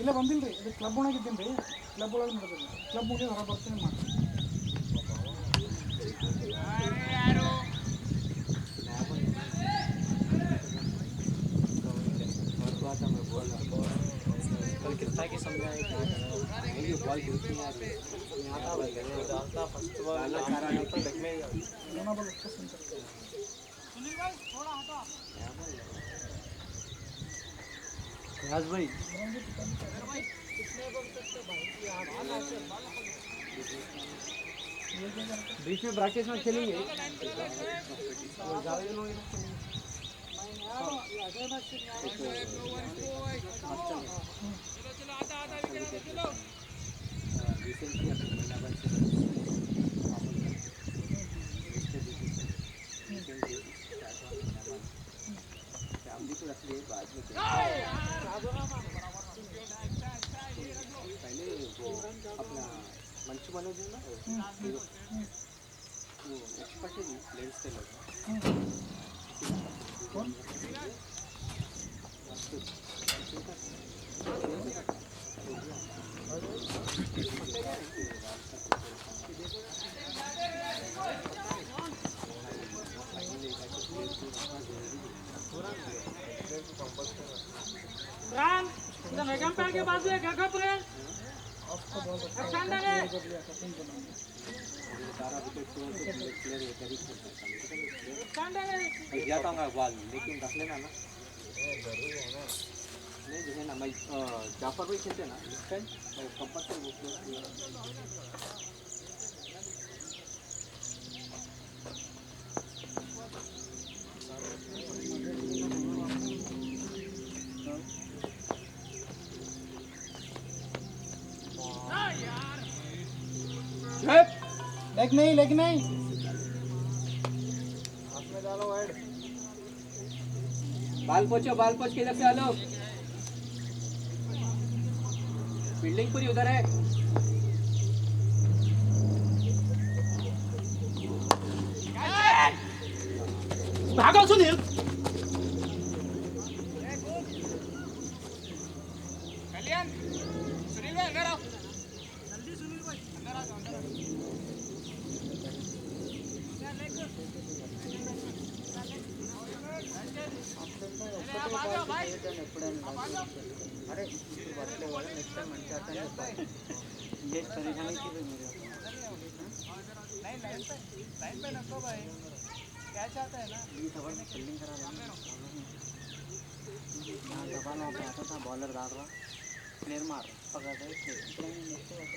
ಇಲ್ಲ ಬಂದಿಲ್ರಿ, ಇದು ಕ್ಲಬ್ ಒಳಗಿದ್ದೀನಿ ರೀ. ಕ್ಲಬ್ ಒಳಗೆ ನಡೆದಿಲ್ಲ. ಕ್ಲಬ್ ಮುಗಿ ಹೊರ ಬರ್ತೀನಿ ಮಾಡಿ. कल कितना की समझाए क्या ये बॉल गिरती है यहाँ था भाई डालता फर्स्ट बॉल सारा नहीं तो लग में दोनों बॉल उसको सुन सकते हैं। सुनील भाई थोड़ा हटा राज भाई बीच में प्रैक्टिस में खेलेंगे पहले वो अपना मंच बने थे ना वो एक्सपर्ट है लेंस से लगा कौन राम इधर मेगम पैर के बाजू है गगप रे आपको बहुत अच्छा स्टैंडर है स्टैंडर है दिया था मैं बॉल लेकिन रख लेना ना नहीं जैसे ना मैं जाफर भाई खेलते ना इस टाइम कंपल्सरी वो क्लोज किया लेग नहीं हाथ में डालो ऐड बाल पोच के इधर से आ लो फील्डिंग पूरी उधर है भागो सुनील कल्याण सुनील भाई अंदर आओ जल्दी सुनील भाई अंदर आ जाओ अरे बटले वाले नेक्स्ट टाइम मंच आता है ये परेशानी की मेरे नहीं लाइन पे रखो भाई क्या चाहता है ना ये खबर में फील्डिंग करा रहा यहाँ दबाना पे आता था बॉलर डाल रहा प्लेयर मार पकड़ रहे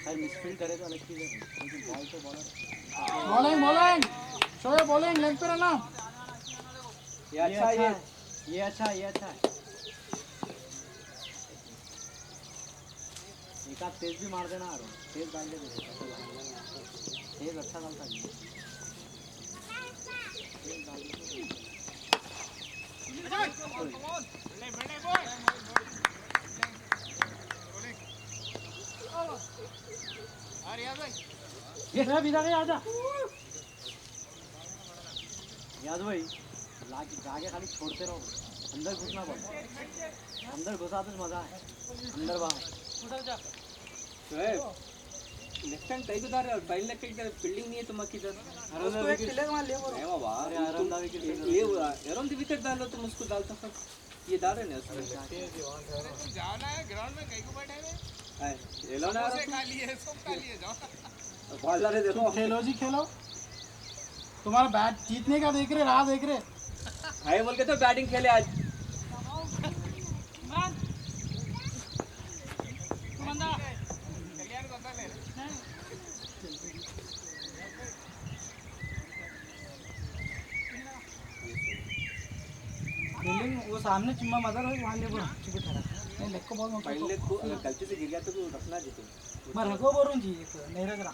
हर मिसफील्ड करे तो अलग चीज़ है लेकिन बॉल तो बॉलर शोएब बॉलिंग लेग पे रहना ये अच्छा है एक आध तेज भी मार देना तेज डाल दे तेज अच्छा डालता है ये सब इधर ही आजा याद भाई जाके खाली छोड़ते रहो अंदर घुसना पड़ता अंदर घुसा तो मजा है अंदर बाहर उधर जा नेक्स्ट टाइम कहीं उधर बैल लेके इधर फील्डिंग नहीं है तुम किधर उसको एक सिलेक्ट मार ले वो है बाबा अरे आराम विकेट ये आराम दी विकेट डालो तुम उसको डालता फिर ये डाल रहे हैं उसमें जाना है ग्राउंड में कहीं को बैठे हैं है ये लो ना खा लिए सब खा लिए जाओ बॉलर है देखो खेलो जी खेलो तुम्हारा बैट जीतने का देख रहे राह देख रहे भाई बोल के तो बैटिंग खेले आज इमरान तू बंदा कल्याण को ले फील्डिंग वो सामने चिम्मा मदर है वहां ले बोल ठीक है नहीं लेग को बॉल मत पहले को अगर गलती से गिर गया तो रखना जीते मैं रखो बोलूं जी नहीं रख रहा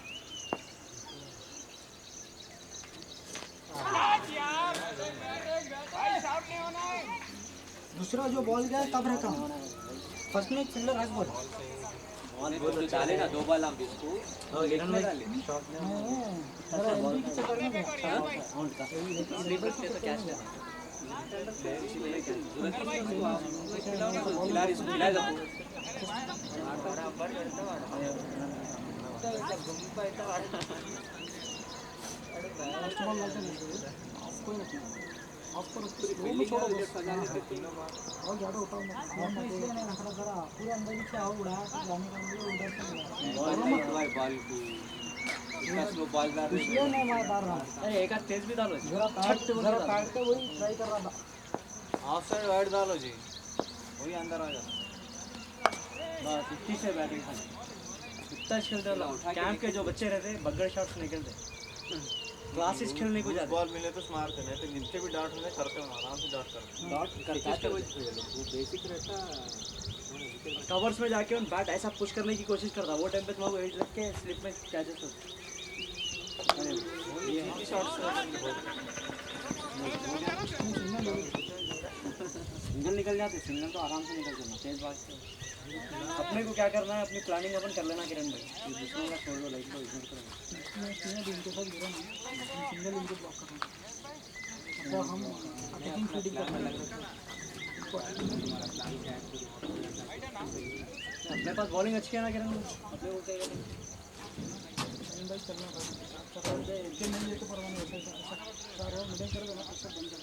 यार भाई सामने होना है दूसरा जो बॉल गया तब रखा फर्स्ट में चिल्लर रख बोल वो तो डाले ना 2 बॉल हम इसको गिरन भाई डाले शॉट मैं जरा एलबी के चक्कर में गया आउट का स्लीपर पे तो कैच लेना इसीलिए क्या खिलाड़ी खिलाड़ी बराबर करता फर्स्ट बॉल लाते नहीं कोई नहीं ऑफ पर स्लो में छोड़ो बस और ज़्यादा उठाओ मत इसलिए नहीं रखा जरा पूरे अंदर ही क्या हो उड़ा जाने का मुझे उधर से बॉल बॉल को बस वो बॉल डाल इसलिए नहीं मैं डाल रहा अरे एक आध तेज भी डालो जरा काट के वही ट्राई कर रहा था ऑफ साइड वाइड डालो जी वही अंदर आ जाता बस इतनी से बैटिंग खाली इतना खेलते कैंप के जो बच्चे रहते बगैर शॉट्स नहीं खेलते क्लासेस खेलने को जाते बॉल मिले तो मारते नहीं तो नीचे भी डाउट होने करते हो आराम से डाउट करते डॉट करते वो बेसिक रहता कवर्स में जाके उन बैट ऐसा पुश करने की कोशिश करता वो टाइम पे तुम्हारे एज लग के स्लिप में कैचेस होते अरे ये शॉट्स सिंगल निकल जाते सिंगल तो आराम से निकल जाना तेज भाग से अपने को क्या करना है अपनी प्लानिंग अपन कर लेना किरण भाई ये दूसरों का छोड़ दो लाइक को इग्नोर करो मैं तीनों दिन के साथ गिरा नहीं सिंगल इनको ब्लॉक करना अब हम अटैकिंग फील्डिंग करने लग रहे थे अपने पास बॉलिंग अच्छी है ना किरण भाई अपने को क्या भाई चलना भाई इनके नहीं लेते परवाने वैसे ऐसा कर रहे हो मिडिल कर देना अच्छा बंद कर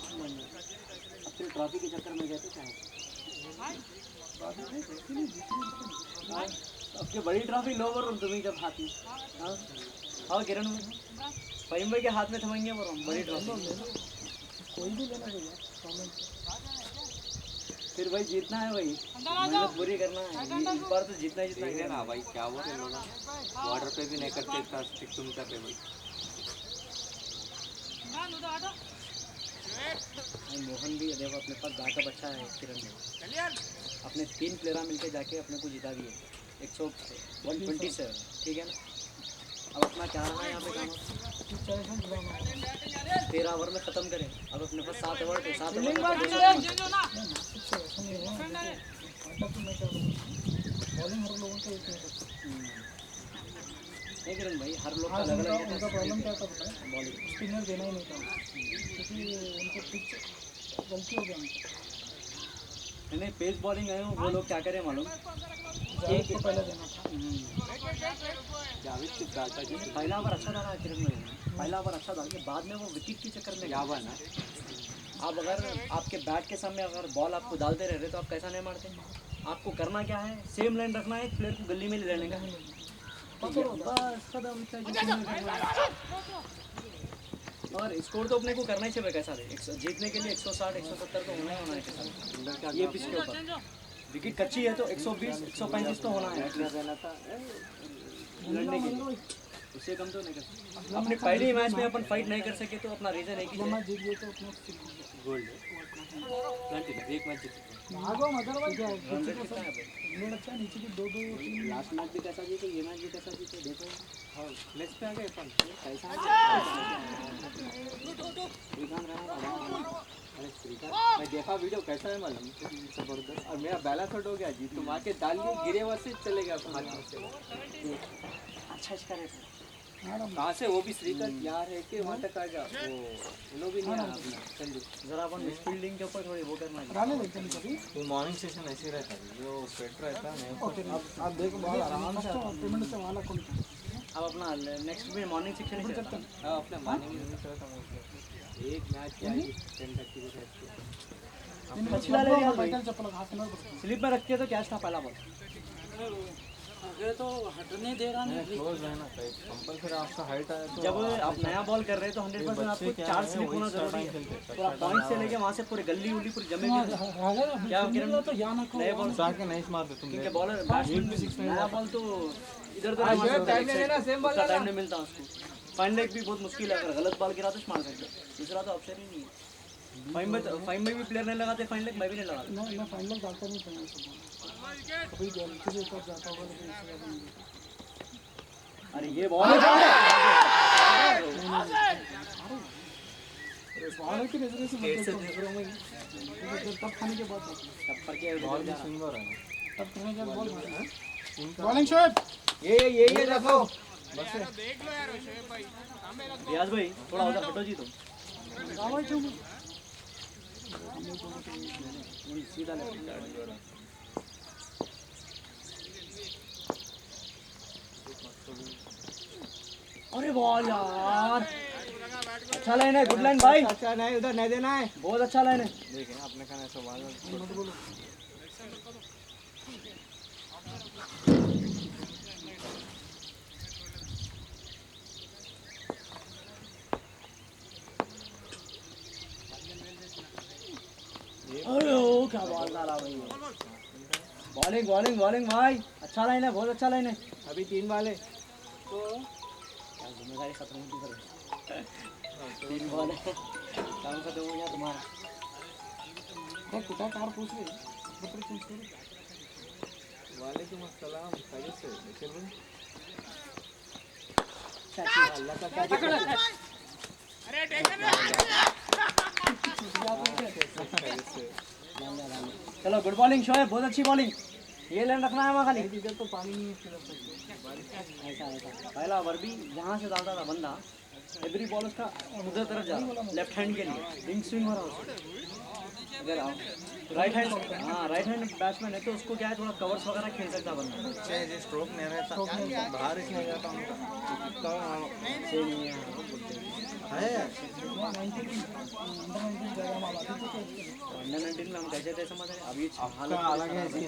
अब फिर ट्रॉफी के चक्कर में गए थे क्या आपके बड़ी ट्रॉफी लोवर और तुम्हें जब हाथ में हाँ किरण भाई फहीम भाई के हाथ में थमेंगे वो बड़ी ट्रॉफी कोई भी लेना भैया प्रॉब्लम फिर भाई जीतना है भाई मेहनत पूरी करना है इस बार तो जीतना ही जीतना है ना भाई क्या हुआ इन लोगों वाटर पे भी नहीं करते इतना स्टिक तुम करते भाई मोहन भी देखो अपने पास बैकअप अच्छा है किरण में अपने 3 प्लेयर मिलकर जाके अपने को जिता दिए 127 ठीक है ना अब अपना क्या रहा है यहाँ पे काम 13 ओवर में ख़त्म करें अब अपने पास 7 ओवर थे 7 ओवर बॉलिंग हर लोगों को एक नहीं किरण भाई हर लोग का आज अलग अलग उनका प्रॉब्लम क्या था पता है बॉलिंग स्पिनर देना ही नहीं था क्योंकि उनको पिच गलती हो गया उनका नहीं पेस बॉलिंग आए वो लोग क्या करें मालूम जावेद को पहले देना था जावेद की डालता जी पहला ओवर अच्छा डाला किरण भाई पहला ओवर अच्छा डाल के बाद में वो विकेट के चक्कर में क्या बना आप अगर आपके बैट के सामने अगर बॉल आपको डालते रह रहे तो आप कैसा नहीं मारते आपको करना क्या है सेम लाइन रखना है प्लेयर को गली में ले लेने का बस कदम और स्कोर तो अपने को करना ही चाहिए कैसा दे जीतने के लिए 160 170 तो होना ही होना है ये पिच के ऊपर विकेट कच्ची है तो 120 135 तो होना है लड़ने के लिए उससे कम तो नहीं कर सकते अपने पहले मैच में अपन फाइट नहीं कर सके तो अपना रीजन है कि मैच जीत गए तो अपना गोल्ड एक मैच जीते भागो मगर भाई क्या रन रेट कितना है भाई इंग्लैंड अच्छा नीचे की 2-2 3 लास्ट मैच भी कैसा जीते ये मैच भी कैसा जीते देखो हाँ नेक्स्ट पे आ गए अपन कैसा श्रीकांत रहना अरे श्रीकांत मैं देखा वीडियो कैसा है मालूम जबरदस्त और मेरा बैलेंस आउट हो गया जी तुम आके डाल लिए गिरे हुआ से चले गया हाथ से अच्छा इसका रेट कहाँ से वो भी श्रीकांत यार है कि वहाँ तक आ गया वो लोग भी नहीं आया अपना चलिए जरा अपन फील्डिंग के ऊपर थोड़ी वो करना है डाले देखते हैं कभी वो मॉर्निंग सेशन ऐसे ही रहता है जो स्वेट रहता है ओके आप देखो बॉल आराम से पेमेंट से वाला कौन अब अपना नेक्स्ट में मॉर्निंग सेक्शन ही चलता है हाँ अपने मॉर्निंग एक मैच क्या है 10:30 को रहती पिछला ले लिया भाई चप्पल हाथ में स्लिप में रखते तो कैच था पहला बॉल अगर तो हटने दे रहा नहीं क्लोज रहना चाहिए कंपलसरी आपका हाइट आया तो जब आप नया बॉल कर रहे हैं तो 100% आपको 4 स्लिप होना जरूरी है पूरा पॉइंट से लेके वहाँ से पूरे गली उली पूरी जमेगी क्या किरण तो यहाँ ना नए बॉल जाके नहीं मारते तुम क्योंकि बॉलर बैट्समैन भी नया बॉल तो इधर उधर टाइम नहीं मिलता उसको फाइन लेग भी बहुत मुश्किल है अगर गलत बॉल गिरा तो मार सकते दूसरा तो ऑप्शन ही नहीं है फाइन में भी प्लेयर नहीं लगाते फाइन लेग मैं भी नहीं लगाता मैं फाइनल डालता नहीं चाहिए कभी गलती से ऊपर जाता होगा लेकिन इससे ज़्यादा नहीं अरे ये बॉल बॉलर की नजर से मत देखो तब खाने के बाद टप्पर के बॉल भी स्विंग हो रहा है तब तुम्हें क्या बॉल बॉलिंग शॉट ये देखो देख लो यार शोएब भाई सामने रख रियाज भाई थोड़ा उधर हटो जी तुम आवाज क्यों सीधा ले अरे बॉल यार अच्छा लाइन है गुड लाइन भाई अच्छा नहीं उधर नहीं देना है बहुत अच्छा लाइन है देखें अपने खाने से बाल अरे ओ क्या बॉल डाला भाई बॉलिंग बॉलिंग बॉलिंग भाई अच्छा लाइन है बहुत अच्छा लाइन है अभी 3 बॉल है तो जिम्मेदारी खत्म होती कर 3 बॉल है काम खत्म हो गया तुम्हारा क्या कुटा कार पूछ रही पत्र पूछ रही वालेकुम अस्सलाम कैसे चलो अल्लाह का क्या अरे टेंशन चलो गुड बॉलिंग शोएब बहुत अच्छी बॉलिंग ये लाइन रखना है वहाँ खाली इधर तो पानी नहीं है ऐसा ऐसा पहला ओवर भी जहाँ से डालता था बंदा एवरी बॉल उसका उधर तरफ जा रहा लेफ्ट हैंड के लिए विंग स्विंग हो रहा उसको अगर आओ राइट हैंड हाँ राइट हैंड बैट्समैन है तो उसको क्या है थोड़ा कवर्स वगैरह खेल सकता बंदा स्ट्रोक नहीं रहता बाहर ही नहीं जाता सही नहीं है अंडर 19 में हम कैसे थे समझ रहे अभी अलग है इसके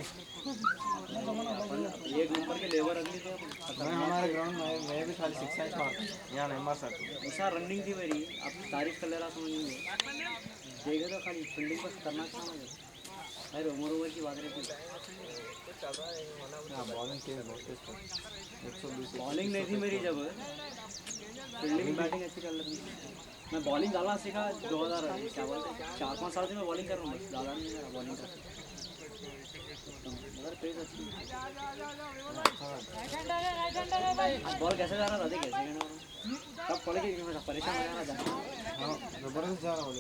एक नंबर के लेबर अगली तो मैं हमारे ग्राउंड में मैं भी खाली 6 इंच मार यहाँ नहीं मार सकता ऐसा रनिंग थी मेरी अब तारीफ कर ले रहा समझ नहीं देखे तो खाली फील्डिंग पर खतरनाक था मुझे अरे उम्र की बात रहती बॉलिंग तेज बहुत तेज 120 बॉलिंग नहीं थी मेरी जब फील्डिंग बैटिंग अच्छी कर लेती मैं बॉलिंग डालना सीखा 2000 क्या बोलते हैं 4-5 साल से मैं बॉलिंग कर रहा हूँ बस ज़्यादा नहीं मेरा बॉलिंग का मगर पेस अच्छी बॉल कैसे जा रहा था देख कैसे कब पड़े कि परेशान हो जाना हाँ जबरदस्त जा रहा हूँ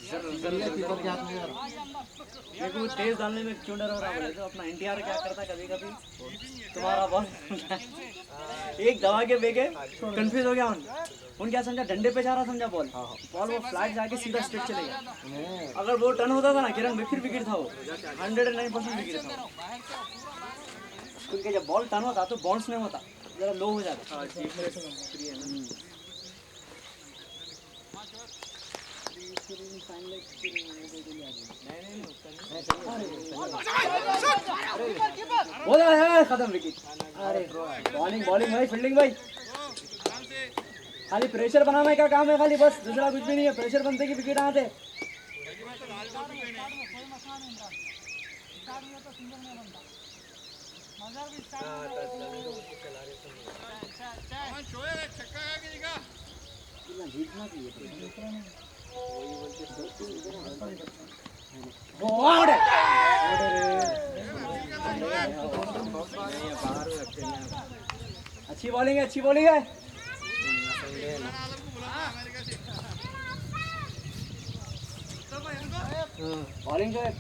कीपर के हाथ में मेरे को तेज डालने में क्यों डर हो रहा है तो अपना एनटीआर क्या करता कभी कभी तुम्हारा बॉल एक दबा के बेके कंफ्यूज हो गया उन क्या समझा डंडे पे जा रहा समझा बॉल वो फ्लैट जाके सीधा स्ट्रेट चलेगा अगर वो टर्न होता था ना किरण फिर विकेट था वो 109% विकेट था उनके जब बॉल टर्न होता तो बाउंस नहीं होता जरा लो हो जाता बोला है खत्म विकेट अरे बॉलिंग बॉलिंग भाई फील्डिंग भाई खाली प्रेशर बनाने का काम है खाली बस दूसरा कुछ भी नहीं है प्रेशर बनते की विकेट आते जीतना अच्छी बॉलिंग है अच्छी बॉलिंग है बॉलिंग जो है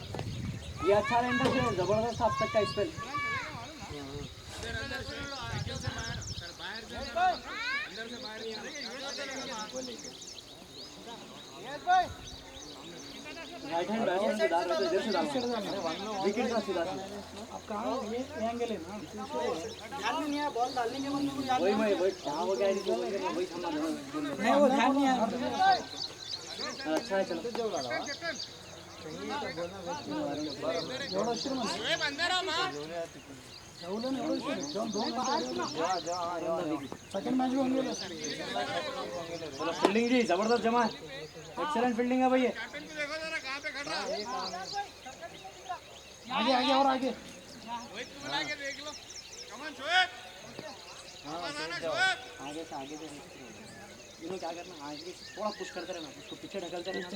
ये अच्छा लाइन था जबरदस्त अब तक का स्पेल राइट हैंड बैट्समैन से डाल रहे थे इधर से डालना विकेट का सीधा अब कहाँ ये एंगल है ना ध्यान नहीं है बॉल डालने के बाद वही कहाँ हो गया वही सामना नहीं वो ध्यान नहीं आया अच्छा है चलो एवढं शिर म्हणा शोएब अंदर आ मां एवढं नाही एवढं शिर जाऊन 2 मॅच सेकंड मॅच होऊन गेलं चलो फील्डिंग जी जबरदस्त जमा है एक्सीलेंट फील्डिंग है भैया कैप्टन को देखो जरा कहां पे खड़ा है आगे आगे और आगे रोहित को बुला के देख लो कमान शोएब कमान आना शोएब आगे से इन्हें क्या करना आगे से थोड़ा पुश करते रहना उसको पीछे ढकलते रहना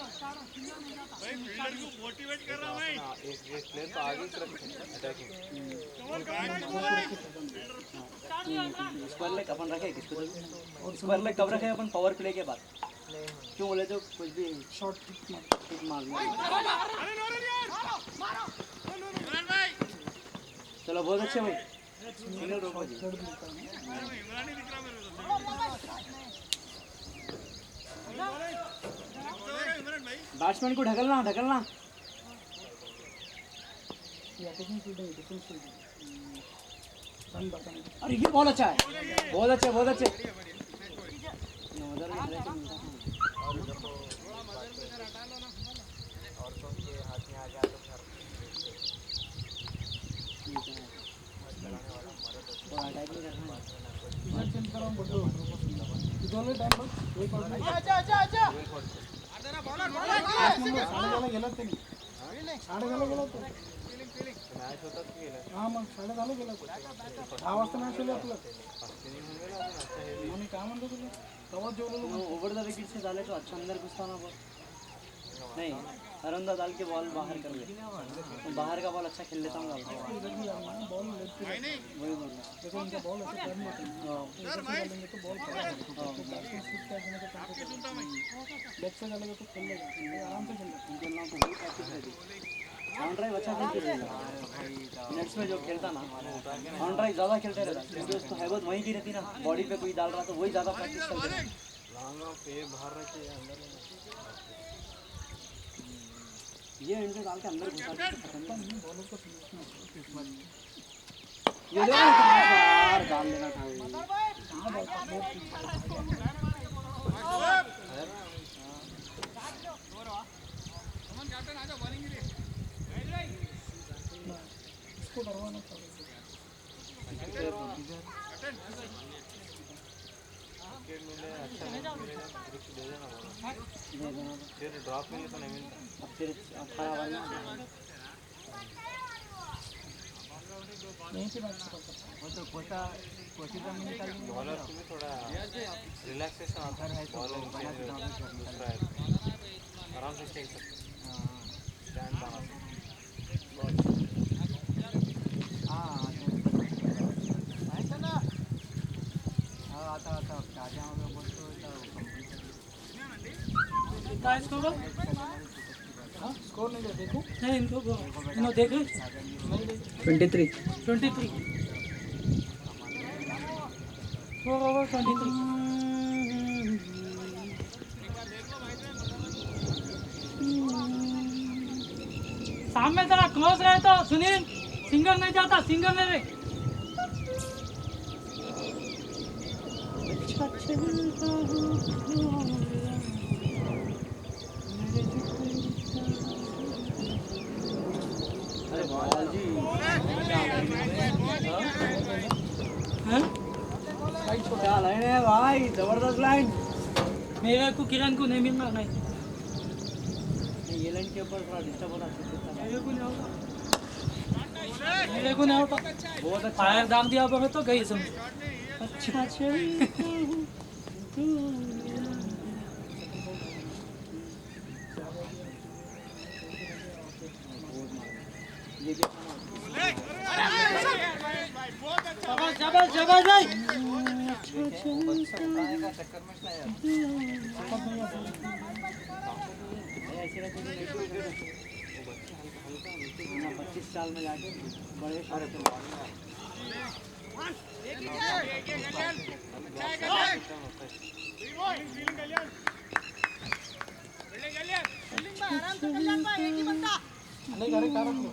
भाई फील्डर को मोटिवेट कर रहा हूं मैं। एक प्लेयर तो आगे ही रखे अटैकिंग स्क्वायर लेग अपन रखे किसको तो स्क्वायर लेग कब रखे अपन पावर प्ले के बाद क्यों बोले तो कुछ भी शॉट किक मारना इमरान भाई चलो बहुत अच्छे भाई सिंगल रोको जी थर्ड मिलता है इमरान ही दिख रहा मेरे को इमरान भाई बैट्समैन को ढकलना ढकलना ये attacking fielding defence fielding run बताने अरे ये बहुत अच्छा है बहुत अच्छे बहुत अच्छे उधर भी औरतों के हाथ में आ गया तो थोड़ा अटैक नहीं करना इधर चेंज करा बोलो इधर टाइम बस एक और आजा अर्धना बॉलर साडेदहाला गेला त्यांनी साडेदहाला गेला तो मॅच होतात की गेलं हा मग 10:30 गेला तो 6 वाजता मॅच होईल आपलं आणि काय म्हणतो तुला तेव्हाच जेवलेलो ओवर द विकेट से डाले तो अच्छा अंदर घुसता ना बॉल नहीं अरंदा डाल के बॉल बाहर कर ले तो बाहर का बॉल अच्छा खेल लेता हूँ इधर भी आना बॉल लेफ्ट भाई नहीं वही बोल रहा देखो इनका बॉल ऐसे टर्न होते हैं सर भाई डालेंगे तो बॉल बैट्समैन शूट कर देने का चांस है सुनता मैं लेग से डालेगा तो खेल लेगा आराम से खेल लेगा उनके नाम तो वही प्रैक्टिस रहती ऑन ड्राइव अच्छा खेलते रहता नेट्स में जो खेलता ना ऑन ड्राइव ज़्यादा खेलते रहता क्योंकि उसको हैबत वहीं की रहती ना बॉडी पे कोई डाल रहा तो वही ज़्यादा प्रैक्टिस करते रहता लॉन्ग ऑफ पे बाहर रखे अंदर ये इनसे डाल के अंदर घुसा के खत्म नहीं बॉलर को ये लो यार डाल लेना था ये। कमन कैप्टन आजा बॉलिंग के लिए इसको डरवाना था विकेट मिले अच्छा नहीं मिले रिस्क दे देना बोला दे देना तो फिर ड्रॉप मिले तो नहीं मिलता अब फिर खराब आ गया यहीं पे मैच करता वो तो कोशिश में निकाल बॉलर को भी थोड़ा रिलैक्सेशन आता है बॉलिंग दूसरा है आराम से खेल सकते स्टैंड बना हाँ स्कोर नहीं है देखो नहीं इनको देखो 23 4 over 23 सामने जरा क्लोज रहे तो सुनील सिंगल नहीं जाता सिंगल नहीं रहे अरे बाल जी क्या लाइन है भाई जबरदस्त लाइन मेरे को किरण को नहीं मिलना नहीं ये लाइन के ऊपर थोड़ा डिस्टर्ब हो रहा है मेरे को नहीं होता बहुत अच्छा फायर दाम दिया पर तो गई समझ अच्छा अच्छा ये भी जबरदस्त जबरदस्त चक्कर में ना यार ऐसे रहते हैं 25 साल में जाके बड़े सारे नहीं करे क्या रख लो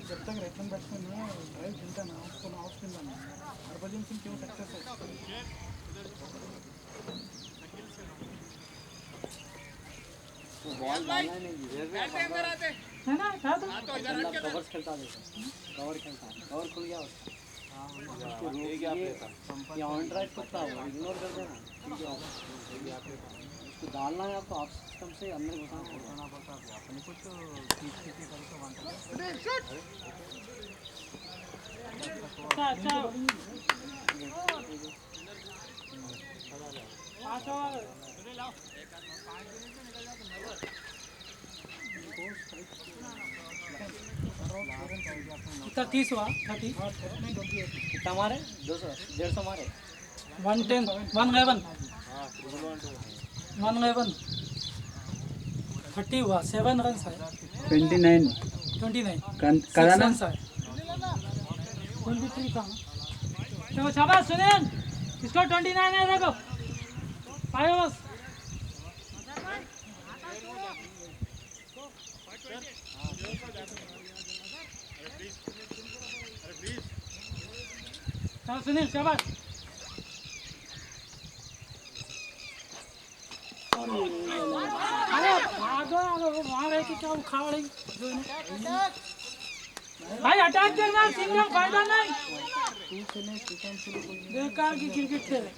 जब तक रैकन बैट्समैन ना ड्राइव खेलता ना उसको ना ऑफ खेलना ना हरभजन सिंह क्यों सक्सेस है बॉल डालना नहीं अंदर आते है ना था तो तो इधर हट के कवर्स खेलता देखो कवर खेलता कवर खुल गया उसका ये ऑन ड्राइव कुत्ता वो इग्नोर कर देना उसको डालना है आपको, आप सिस्टम से अंदर घुसाना पड़ता है अपने कुछ खींच खींच के करके बनता है। सुनील शॉट अच्छा सुनील आओ एक आध 5 मिनट में निकल जाओ तुम बस कितना 30 हुआ 30 कितना मारे 200 150 मारे 110 111 हाँ 111 30 हुआ 7 रन है 29 29 कदा ना 23 था चलो शाबाश सुनील इसको 29 है देखो आयो बस चलो सुनील शाबाश अरे भागो वहाँ रह के क्या उखाड़ रही भाई अटैक करना सिंगल फायदा नहीं बेकार की क्रिकेट खेले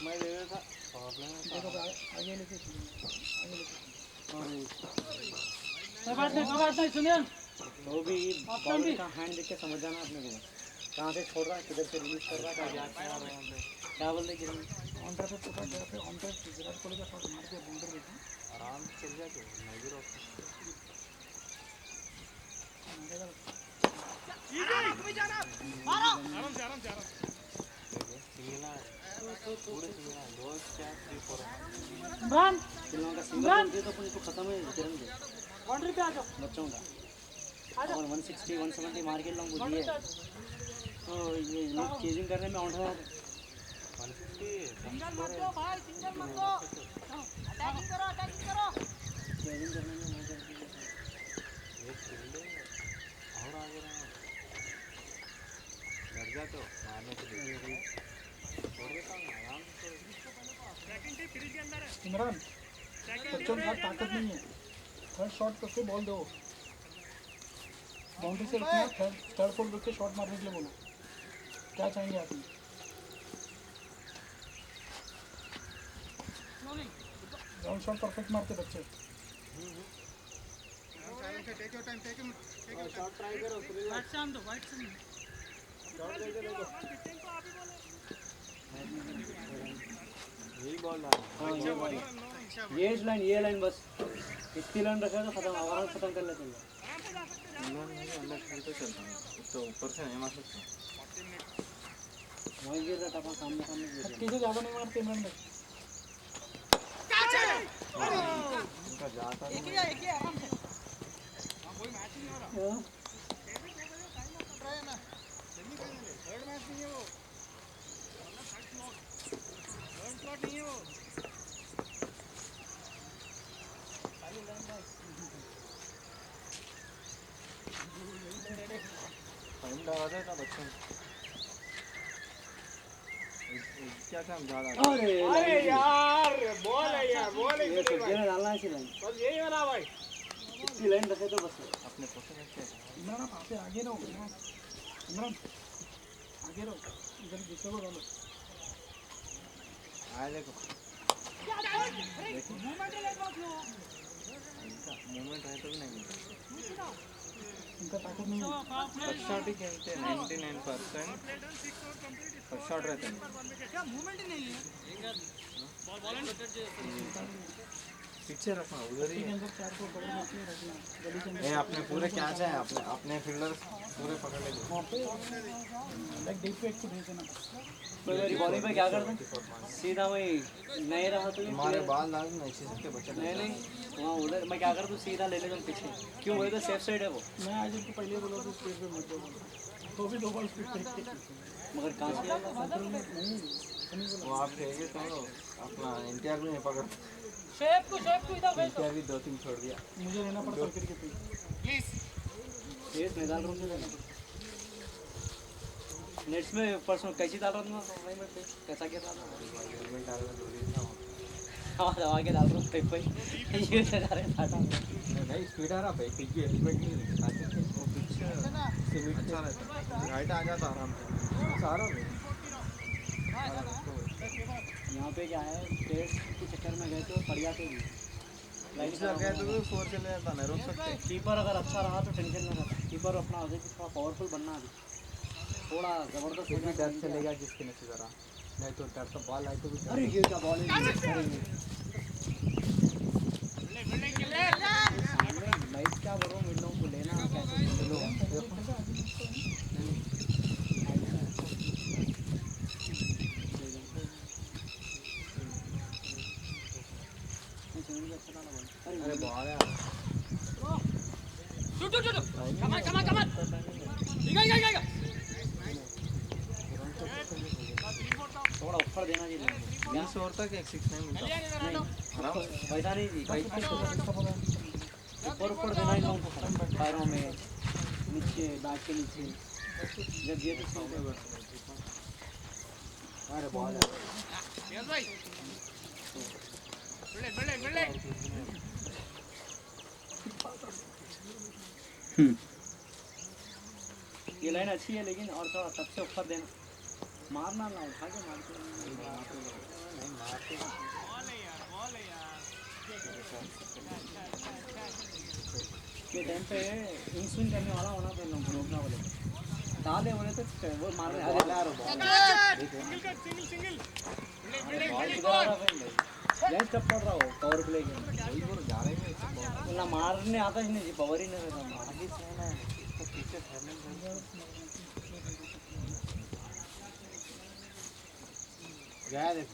मैं ले रहा था प्रॉब्लम है कोई बात नहीं सुनील तो भी बॉलर का हैंड देख के समझ जाना अपने को कहाँ से छोड़ रहा है, किधर से रिलीज कर रहा है, क्या बोल रहे हैं ऑनर पे पूरा गया पे ऑनर विराट कोहली का शॉट मार के बाउंड्री देखा आराम से चल जाते मैं भी रोक आराम से सिंगला पूरे सिंगला 2 4 3 4 रन इन लोगों का सिंगल दे तो पुलिस को खत्म है तिरंग दे बाउंड्री पे आ जाओ बच्चों का और 160 170 मार के लोगों को दिए तो ये लोग चेजिंग करने में आउट हो 150 सिंगल मत दो भाई सिंगल मत दो अटैकिंग करो चेजिंग करने में मजा आती है। एक फील्डिंग और आगे रहना डर जा तो मारने के लिए छोड़ देता हूँ आराम से ट्रैकिंग टीम क्रीज के अंदर है इमरान बच्चों के साथ ताकत नहीं है थर्ड शॉट करके बॉल दो बाउंड्री से रखना थर्ड फोर्थ रख के शॉट मारने के लिए बोलो क्या चाहेंगे आप ग्राउंड शॉट परफेक्ट मारते बच्चे take your time shot try करो वाइट शाम दो वाइट शाम यही बॉल डालना हाँ ये लाइन बस इतनी लाइन रखा तो खत्म आराम से खत्म कर लेते हैं नहीं अंदर खेल तो चलता हूँ तो ऊपर से नहीं मार सकता वहीं गिर रहा था अपन सामने गिर रहा 30 से ज़्यादा नहीं मारते इमरान भाई उनका जाता नहीं कोई मैच नहीं हो रहा है। थर्ड मैच नहीं है वो थर्ड स्लॉट नहीं है वो टाइम लगा देता बच्चों क्या काम ज़्यादा अरे यार बॉल है यार बॉल है ये तो जेल डालना है इसी लाइन बस यही वाला भाई इतनी लाइन रखे तो बस अपने पोते रखते हैं इमरान आप आगे आगे रहो इमरान आगे रहो इधर दूसरे को डालो आए देखो मूवमेंट है तो भी नहीं मिलता इनका ताकत नहीं है फर्स्ट शॉट ही खेलते हैं 99% फर्स्ट शॉट रहते हैं क्या मूवमेंट ही नहीं है पीछे रखना उधर ही के अंदर 4 को बॉल रखना गली के ये अपने पूरे कैच है अपने अपने फील्डर पूरे पकड़ लेंगे वहाँ पे लाइक डीप पे एक को भेज देना कोई मेरी बॉलिंग पे क्या करते हैं सीधा वही नहीं रहा तो हमारे बाल लाल नहीं छीन सकते बच्चे नहीं वहाँ उधर मैं क्या करूँ सीधा ले ले तुम पीछे क्यों वही तो सेफ साइड है वो मैं आज इनको पहले बोला था स्पीड पे मत जाओ तो भी 2 बॉल स्पीड पे मगर कहाँ से नहीं वो आप फेंके तो अपना एनटीआर भी नहीं पकड़ शेप को इधर भेज एनटीआर भी 2-3 छोड़ दिया मुझे लेना पड़ता है क्रिकेट पे प्लीज ये मैदान रूम में लेना नेट्स में परसों कैसी डाल रहा था मैं में पे कैसा क्या डाल रहा गवर्नमेंट डाल में दूरी था हवा दवा के डाल रहा हूँ पे ये से डाल रहा था नहीं स्पीड आ रहा भाई पिच भी हेलमेट नहीं ताकि वो पिच सीमिट अच्छा रहता राइट आ जाता आराम से सारा यहाँ पे क्या है, स्टेट के चक्कर में गए तो पड़ जाते भी लाइट लग गया तो भी 4 से ले जाता ना रोक सकते। कीपर अगर अच्छा रहा तो टेंशन नहीं रहता। कीपर अपना अभी थोड़ा पावरफुल बनना अभी थोड़ा ज़बरदस्त हो जाता है। चलेगा जिसके नीचे जरा नहीं तो डर तो बॉल आई तो भी अरे ये क्या बॉल है, लाइट क्या बोल रहा हूँ, इन लोगों को लेना कैसे अरे बॉल है थोड़ा ऊपर देना जी। 20 ओवर तक एक 6 नहीं मिलता आराम से। वैसा नहीं जी, ऊपर ऊपर देना इन लोगों को, पैरों में नीचे, बैट के नीचे जब ये तो अरे बॉल है ये लाइन अच्छी है लेकिन और थोड़ा तब से ऊपर देना, मारना ना उठा के मारते ये टाइम पे इन स्विंग करने वाला होना तो इन लोगों को रोकना बोले डाले बोले तो वो मार रहे लेंस कब पड़ रहा हो पावर प्ले के ना मारने आता ही नहीं जी, पावर ही नहीं रहता। गया देख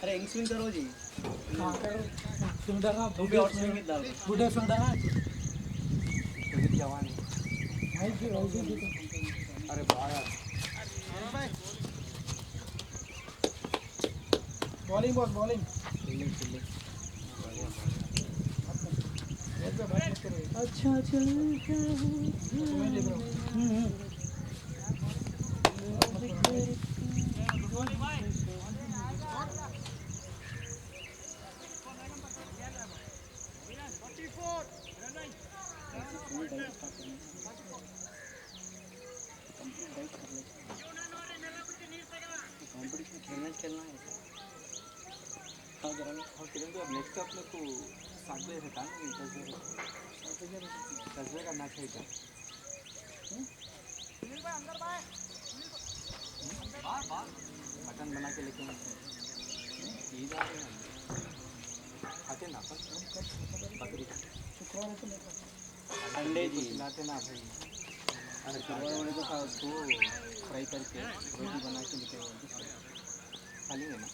अरे इंग स्विंग करो जी, हाँ कर फील्डर ना तुम भी और स्विंग डाल दो। बूढ़े फील्डर ना जवानी भाई जी तो अरे बॉल बॉलिंग बॉस बॉलिंग अच्छा चल तुम्हें देख रहा हूँ कंपटीशन खेलना है और किरण तो अब नेक्स्ट अपने को 7 बजे से था ना 10 बजे का मैच है क्या मटन बना के लेके ईद आ रही है खाते ना अपन बकरी संडे जी खिलाते ना भाई। अरे शुक्रवार वाले तो था उसको फ्राई करके रोटी बना के लेके खा लेंगे ना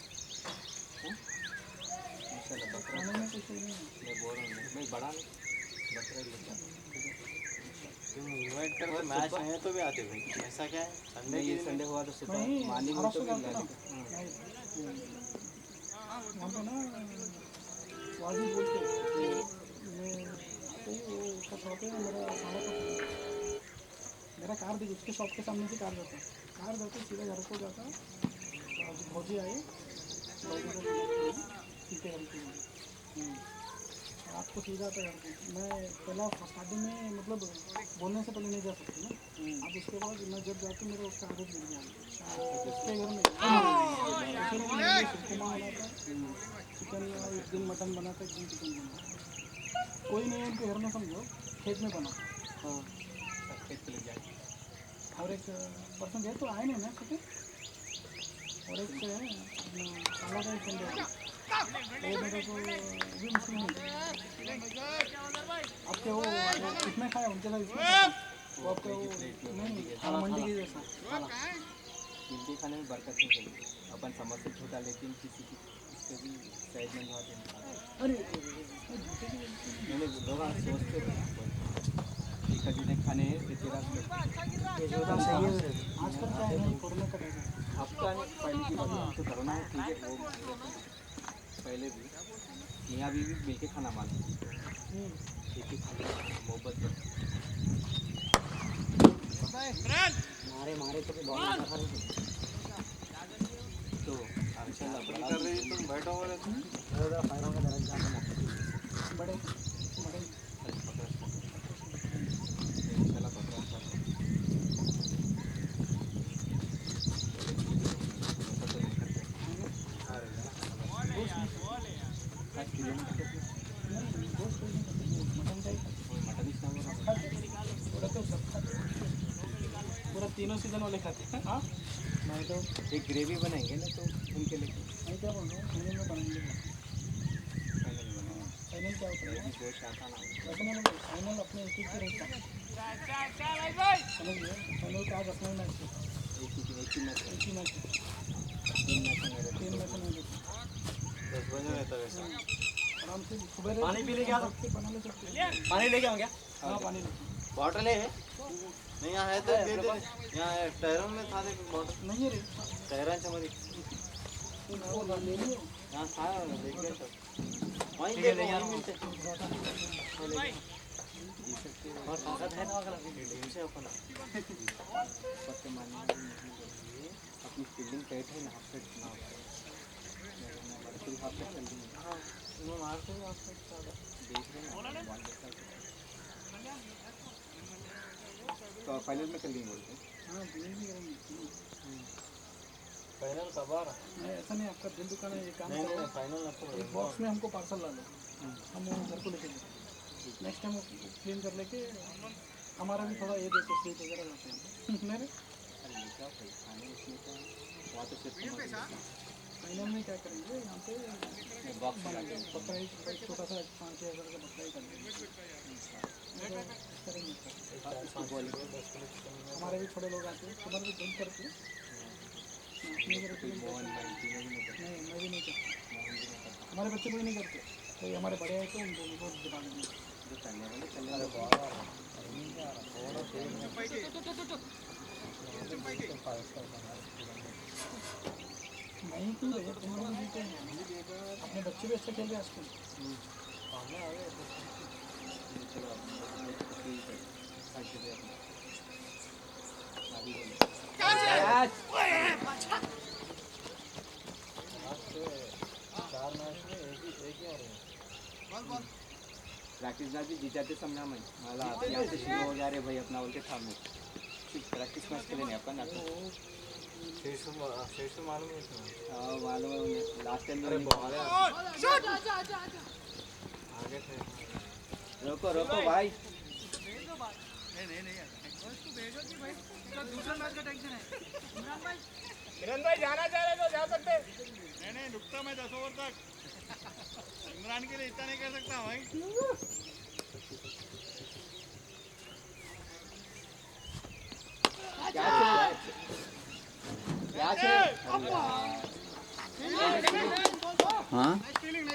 इंशाल्लाह। बकरा मैं बोल रहा हूँ मैं बड़ा नहीं बकरा लेता तुम इनवाइट कर तो मैच है तो भी आते भाई ऐसा क्या है संडे ये संडे हुआ तो सुबह मॉर्निंग में तो भी वहाँ पे ना वाजी बोलते मैं आते ही वो उसका शॉप है मेरा साला का मेरा कार देखिए उसके शॉप के सामने से कार जाता सीधा घर को जाता। तो आज भौजी आए सीधे घर को रात को सीधा आता घर को। मैं पहला स्टार्टिंग में मतलब बोलने से पहले नहीं जा सकती ना, अब उसके बाद मैं जब जाती मेरा उसका आदत मिल गया उसके घर में चिकन एक दिन मटन बनाता एक दिन चिकन बनाता कोई नहीं है उनके घर में समझो खेत में बना खेत के लिए जाए और एक पर्सन गए तो आए नहीं ना ठीक है और एक है अपना काला का एक बंदा वो मेरे को भी मुश्किल नहीं अब क्या वो इसमें खाया उनके साथ इसमें खाया वो आपका वो नहीं खाना मंडी के जैसा खाना जिनके खाने में बरकत नहीं होगी अपन समझ से छोटा लेकिन किसी की इससे भी साइड में बहुत अरे मैंने लोग सोचते जिन्हें खाने तेरा एकदम सही है आजकल क्या है ना कोरोना का टाइम है आपका पहले की बात तो कोरोना है ठीक है वो पहले भी यहाँ भी मिलके खाना मालूम ठीक है मोहब्बत मारे तो भी बहुत तो इंशाल्लाह कर रही तुम बैठो वाले तुम बड़े तीनों सीजन वाले खाते हैं। हाँ नहीं तो एक ग्रेवी बनाएंगे ना तो उनके लिए मैं क्या बोल रहा हूँ, फाइनल में बनाएंगे। फाइनल बनाएंगे। फाइनल क्या होता है ग्रेवी बहुत शाखा ना हो। वैसे नहीं बोल, फाइनल अपने एक ही रहता है, समझ गए? फाइनल का आज अपना ही मैच है, एक ही मैच एक ही मैच है, 3 मैच में 3 मैच नहीं देते। 10 बजे रहता वैसा। आराम से सुबह पानी पी ले क्या तो? बना ले सकते हैं। पानी लेके आओ क्या? हाँ पानी लेते बॉटल है नहीं? यहाँ है तो दे दे। यहाँ है, टायरों में था देखो बॉटल। नहीं है रे, टायरांच्या मध्ये वो ले लियो। यहाँ था देख गया सब। वहीं देखो वहीं मिलते और ताकत है ना अगर टीम से अपन पत्ते मारने में अपनी फील्डिंग टाइट है ना, हाफ सेट ना पूरी हाफ सेट चल रही है। हाँ वो मारते हैं आपको देख रहे हैं ना तो फाइनल में कर लेंगे बोलते हैं। हाँ ये भी करेंगे। फाइनल कब आ रहा? नहीं ऐसा नहीं, आपका दिल दुकान है, ये काम नहीं करो, नहीं फाइनल आपको एक बॉक्स में हमको पार्सल ला लो, हम वो घर को लेके जाएंगे। नेक्स्ट टाइम वो क्लीन कर लेके हमारा भी थोड़ा ये देखो स्वीट वगैरह लाते हैं मेरे। अरे ये क्या भाई खाने इसमें क्या वहाँ तो सिर्फ फाइनल में क्या करेंगे, यहाँ पे बॉक्स बकरा ही छोटा सा 5-6 हज़ार का बकरा ही कर देंगे, करेंगे। हमारे भी थोड़े लोग आते हैं, तुम्हारे भी बंद करके नहीं, मैं भी नहीं करता, हमारे बच्चे कोई नहीं करते, कोई हमारे बड़े हैं तो उनको दिखा देंगे। नहीं क्यों रहे, तुम लोग भी जीते हैं, अपने बच्चे भी अच्छा खेल रहे हैं आजकल। प्रैक्टिस भी जीताते समय में मला यहाँ से शुरू हो जा रहे भाई अपना बोलते था मैं प्रैक्टिस मैच के लिए नहीं अपन आता शेष मालूम है हाँ मालूम है उन्हें लास्ट टाइम अरे में बहुत आगे थे रोको रोको भाई किरण भाई जाना चाह रहे तो जा सकते। नहीं रुकता मैं 10 ओवर तक। इमरान के लिए इतना नहीं कर सकता भाई। हाँ नाइस फीलिंग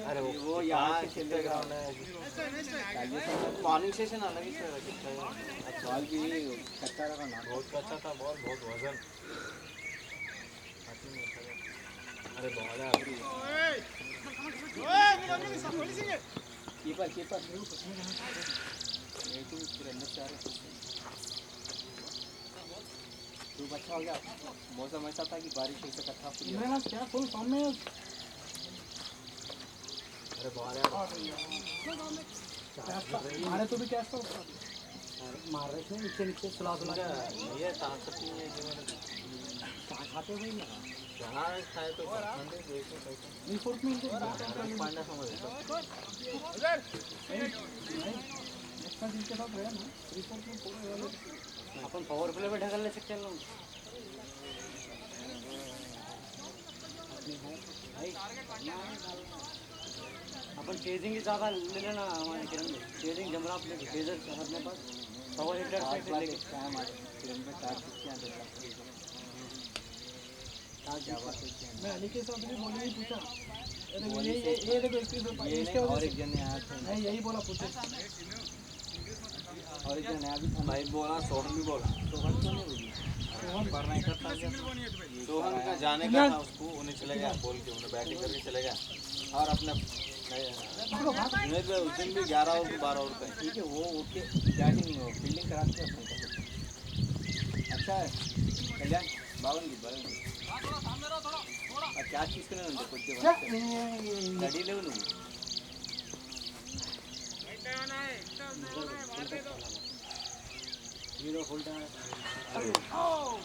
अरे वो यहाँ खेलते ग्राउंड है मॉर्निंग सेशन अलग ही बॉल भी कच्चा रखा ना बहुत अच्छा था बॉल बहुत वजन अरे बॉल है कीपर कीपर तू अच्छा हो गया मौसम ऐसा था कि बारिश ऐसा कथा मेरे पास क्या फुल फॉर्म में अरे बॉल है मारे तो भी क्या था उसका, मार रहे थे नीचे नीचे सुला सुला ये ताकत नहीं है जीवन कहाँ खाते हुए ना जहाँ खाए तो ठंडे देखो कैसे रिपोर्ट में इनको पांडा समझ नेक्स्ट मैच इनके साथ गया ना, रिपोर्ट में पूरे वाले अपन पावर प्ले पे ढकल ले सकते हैं लोग अपन चेजिंग की ज़्यादा ले लेना हमारे किरण में चेजिंग जमरा अपने चेजर अपने पास पावर हिटर से लेके क्या हमारे किरण में चार क्या देता मैं अली के साथ भी बोली ही पूछा, अरे ये देखो 21 रुपये इसके और वजह एक जन आया था मैं यही बोला पूछो, और एक जन आया भी था भाई बोला सोहन भी बोला सोहन क्यों नहीं बोली सोहन पर नहीं करता सोहन का जाने का था उसको उन्हें चले गया बोल के उन्हें बैटिंग करके चले गया और अपने उन्हें तो उस दिन भी 11 ओवर 12 ओवर पे ठीक है वो ओके बैटिंग फील्डिंग कराते हैं अपन अच्छा है कल्याण बावन की और क्या चीज़ करना है कुछ गाड़ी ले लो हीरो होल्डर अरे बहुत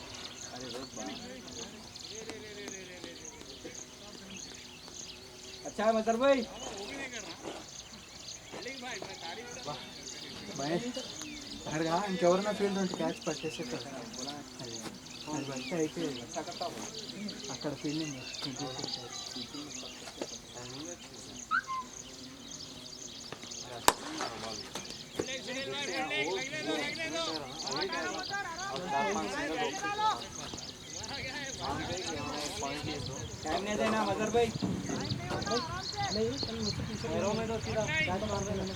अच्छा है मजर भाई మహేష్ అక్కడికి ఇంకెవరైనా ఫీల్డ్ ఉంటే క్యాచ్ పట్టేసేస్తారు అది పడితే అయిపోయేది అక్కడ ఫీల్డింగ్ टाइम नहीं देना मजर भाई पैरों में तो सीधा बैट मार देना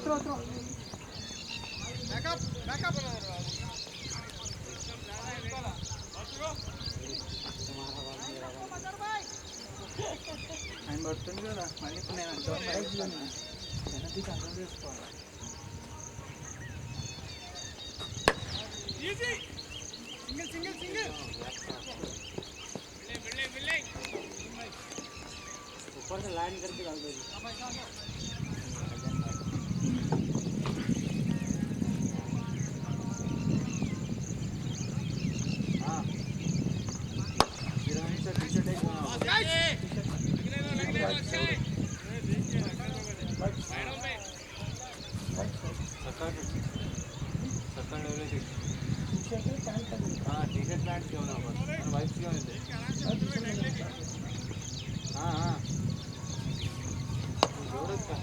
थ्रो बैकअप ఆయన పడుతుంది కదా మళ్ళీ ఇప్పుడు నేను వెనక్కి కంట్రోల్ చేసుకోవాలి ऊपर से लाइन करके डाल दो हाँ हाँ टी शर्ट पैंट क्यों ना वाइफ क्यों नहीं हाँ हाँ जरूरत का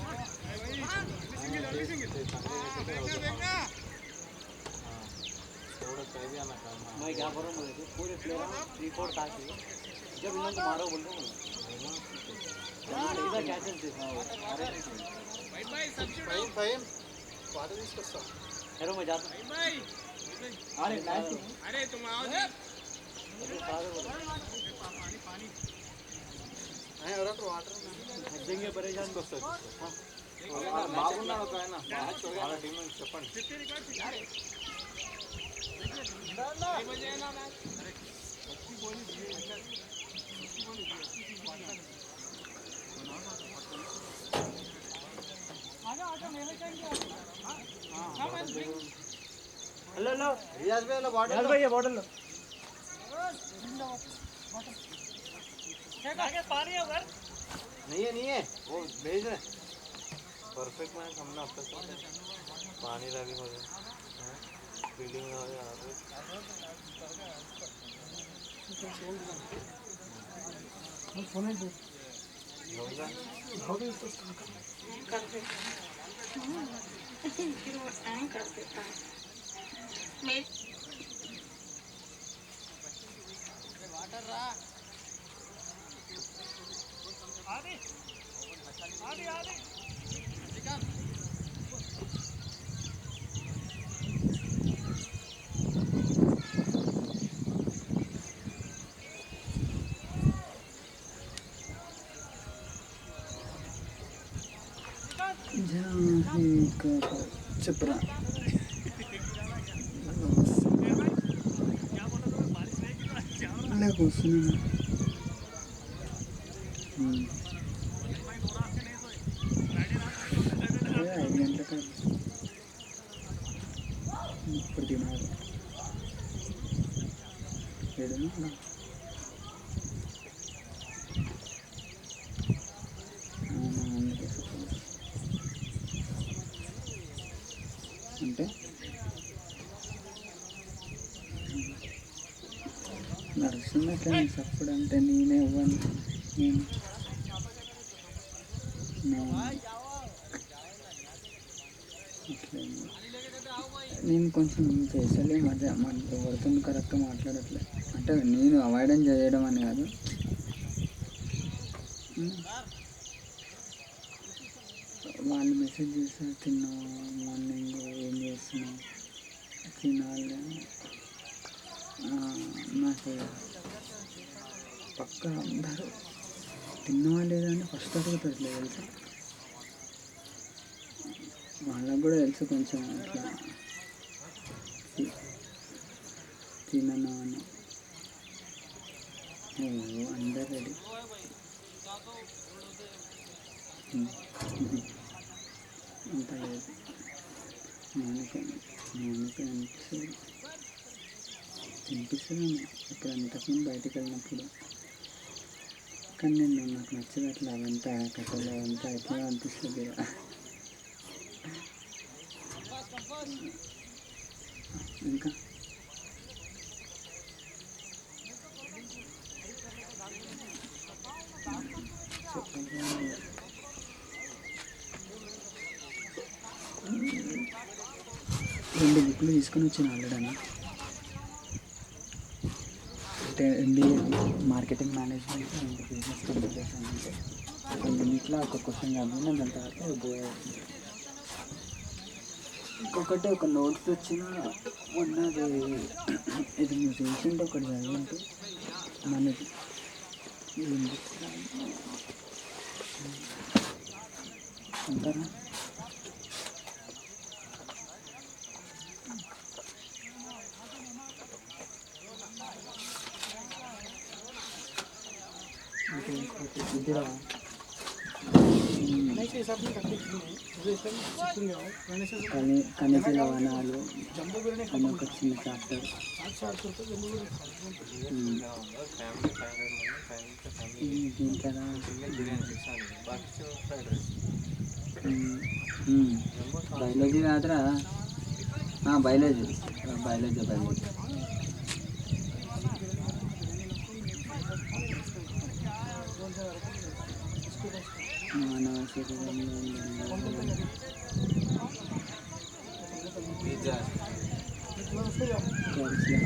मैं क्या करूँ मुझे पूरे प्लेयर 3-4 ताकि जब इन लोगों को मारो बोल रहे इधर कैचेस देखना हेरो मैं जाता अरे तुम आओ देंगे परेशान బాగున్నాడు ఒక ఆయన వాళ్ళ టీం నుంచి చెప్పండి हेलो हेलो रियाज भाई लो बॉटल भाई ये बॉटल लो पानी है उधर नहीं है वो भेज रहे परफेक्ट मैच हमने अब तक पानी लगी हो गया फील्डिंग हो गया చెప్పరా కూర్చున్నాను 5 గంటలకు ఇప్పుడు తినాలి 7 అంటే నడుస్తుంది అట్లా సప్పుడు అంటే నేనే ఇవ్వను నేను కొంచెం చేసాలి మధ్య ఎవరితో కరెక్ట్గా మాట్లాడట్లే అంటే నేను అవాయిడ్ చేయడం అని కాదు వాళ్ళు మెసేజ్ చేస్తారు తిన్నావా మార్నింగ్ ఏం చేస్తున్నావు తినాలి నాకు పక్క అందరూ తిన్నావా లేదా అని ఫస్ట్ అడుగుతారు తెలుసా వాళ్ళకు కూడా తెలుసు కొంచెం అట్లా తినను అని అందరు రెడీ అంత లేదు నాకు అనిపిస్తుంది అనిపిస్తుంది ఇప్పుడు అంతకుముందు బయటకు వెళ్ళినప్పుడు. కానీ నేను నాకు నచ్చదు అట్లా అవంతా కథలు అవంతా ఎట్లా అనిపిస్తుంది. ఇంకా రెండు బుక్లు తీసుకొని వచ్చాను ఆల్రెడీ. అంటే MBA marketing management and business communication. అంటే ఒక యూనిట్లో ఒక క్వశ్చన్ కాదు, దాని తర్వాత ఇంకొకటి ఒక నోట్స్ వచ్చిన ఉన్నది. ఇది మీరు రీసెంట్ ఒకటి చదివింటే మనది అంటారా ఇదిరా नहीं के हिसाब से करते हैं रिजर्वेशन सिक्किम में मैंने से ఖనిజ లవణాలు जम्बो गिरने అని ఒక చిన్న చాప్టర్. 700 रुपये जम्बो गिरने బయాలజీ కాదురా. బయాలజీ బయాలజీ బయాలజీ మానవ శరీరంలో క్యాల్షియం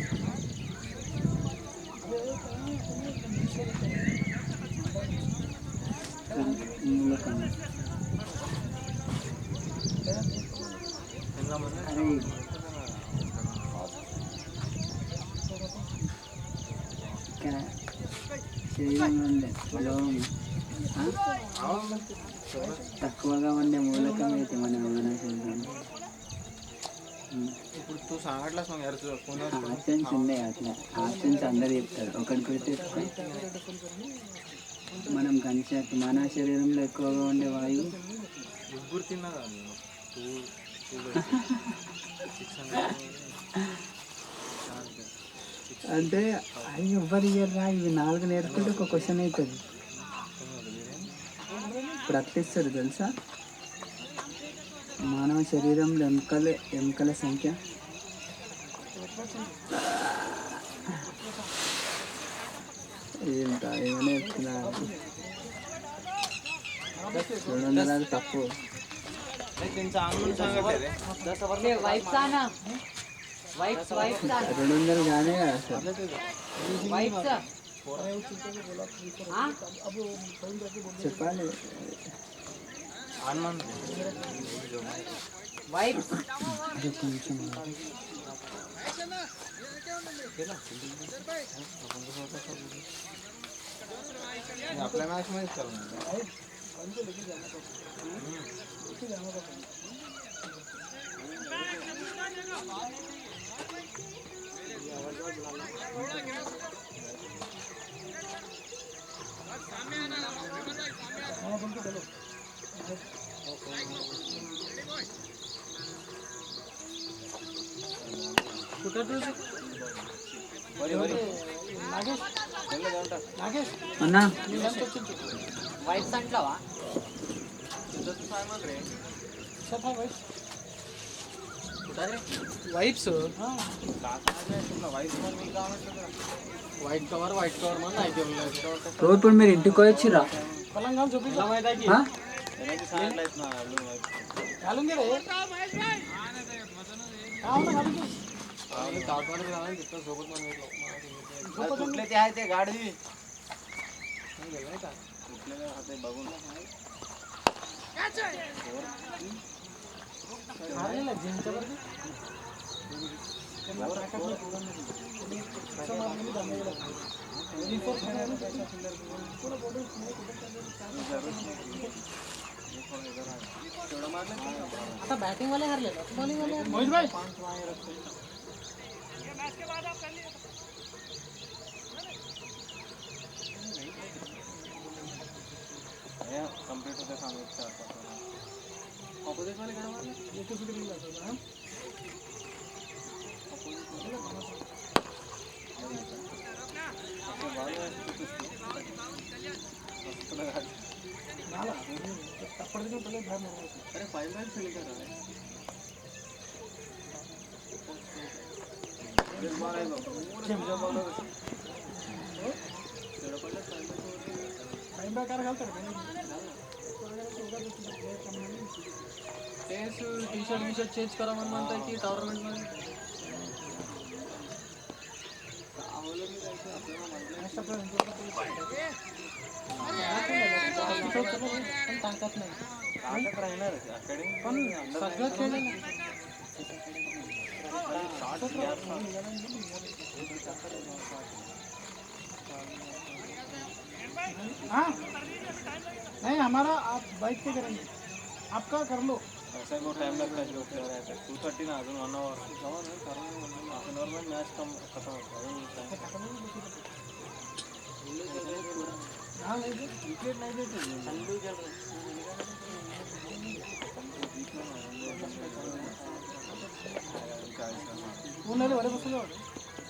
మూలకణం. అరే శరీరంలో ఉండే తక్కువగా ఉండే మూలకం అయితే మన శరీరం. ఇప్పుడు ఆప్షన్స్ ఉన్నాయి. అట్లా ఆప్షన్స్ అందరు చెప్తారు. ఒకటి గుర్తెట్టుకో, మనం కన్సెప్ట్ మన శరీరంలో ఎక్కువగా ఉండే వాయువు ముగ్గురు తిన్నదా అంటే అవి ఎవ్వరు ఇయ్యరా. ఇవి 4 నేర్చుకుంటే ఒక క్వశ్చన్ అవుతుంది. ఇప్పుడు అట్లా ఇస్తారు తెలుసా. మానవ శరీరంలో ఎముకల సంఖ్య ఏమైనా చెప్తున్నారు. 200 తప్పు. 200 కానీ అసలు చెప్పాలి. అది కొంచెం आपल्या मॅच मध्ये चालू అన్నా వైట్స్ అంటావా వైప్స్ వైట్ కవర్ మన అయితే రోజు ఇప్పుడు మీరు ఇంటికి వచ్చిరా తెలంగాణ చూపించా कुठले ते आहे ते गाडी बघून आता बैटिंग वाले हार ले बॉलिंग वाले मोहित भाई कंप्लीट होते सांगू ऑपोजिट वाले झाला टप्पड पहिले बाहेर मारायचं. अरे 5 मॅच खेळले का रे? टाइम बाय कार घालतात तेच टी शर्ट चेंज करा म्हणून म्हणताय की टॉर्नामेंटमध्ये पण ताकद नाही राहणार अकॅडमी पण सगळं खेळलं हाँ नहीं हमारा आप बाइक पे करेंगे आपका कर लो ऐसा को टाइम लगता है जो प्लेयर रहता है 2:30 ना अजून 1 आवर जाऊन करून हाफ एन आवर में मैच कम खत्म होता है हाँ नहीं दे विकेट नहीं देते संडू चल उन्होंने बड़े बस जाओ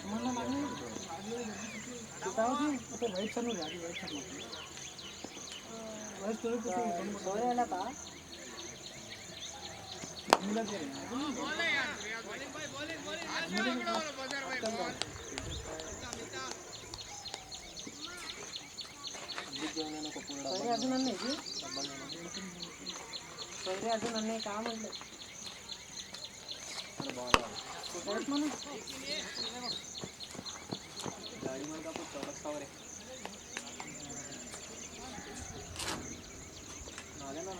तुम्हारा मालूम बताओ जी तो वाइट सनू जा वाइट सनू वाइट स्टोरी पे सोया वाला था मिला के अजून नाही की पहिले अजून नाही का म्हटलं परत म्हणून गाड़ी में का कुछ चौरस कवर है नाले ना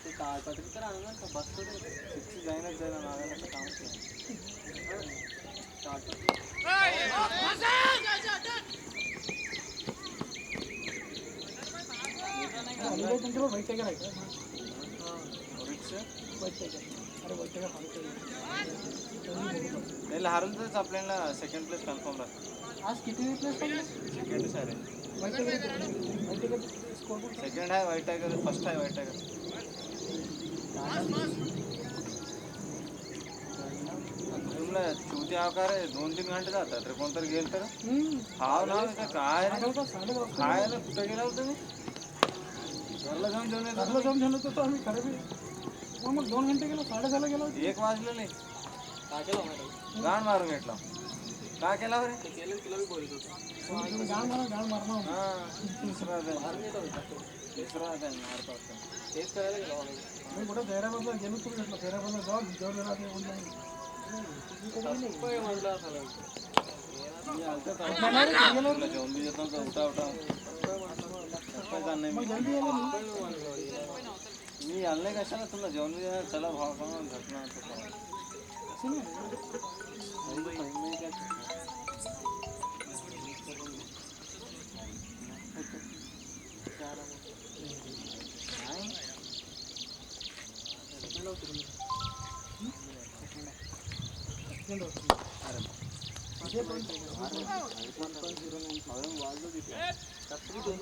ते तालपत्री तर आणलं ना बस तो सिक्स जाईनच जायला नाल्याचं काम केलं हॉलिडे त्यांच्यावर व्हाईट टायगर आहे का व्हाईट टायगर अरे व्हाईट टायगर त्याला हारून तरच आपल्याला सेकंड प्लेस कन्फर्म राहतो आज किती प्लेस पडले सेकंड आहे व्हाईट टायगर स्कोर सेकंड आहे व्हाईट टायगर फर्स्ट आहे व्हाईट टायगर तुमला चौथी आकार आहे 2-3 घंटे जातात रे कोणतरी गेल तर हाव ना काय रे काय ना कुठं गेला होता मी घरला जाऊन जेवण घरला जाऊन झालं तर आम्ही खरं मग 2 घंटे गेलो 6:30 गेलो 1 वाजलं नाही काय केलं गाण मारून घेतला काय केला रे केलं तुला मी बोलत होतो गाण मारणार हां तिसरा मारतो तेच करायला गेलो मी कुठं फेराबाजला गेलो तू घेतलं फेराबाजला जाऊन जेवण जरा ते ऑनलाईन तुला जेवण बी देत नव्हतं उठा मग जल्दी आलो मी आलं नाही कशाला तुला जेवण बी देणार चला भाव खाऊन घटना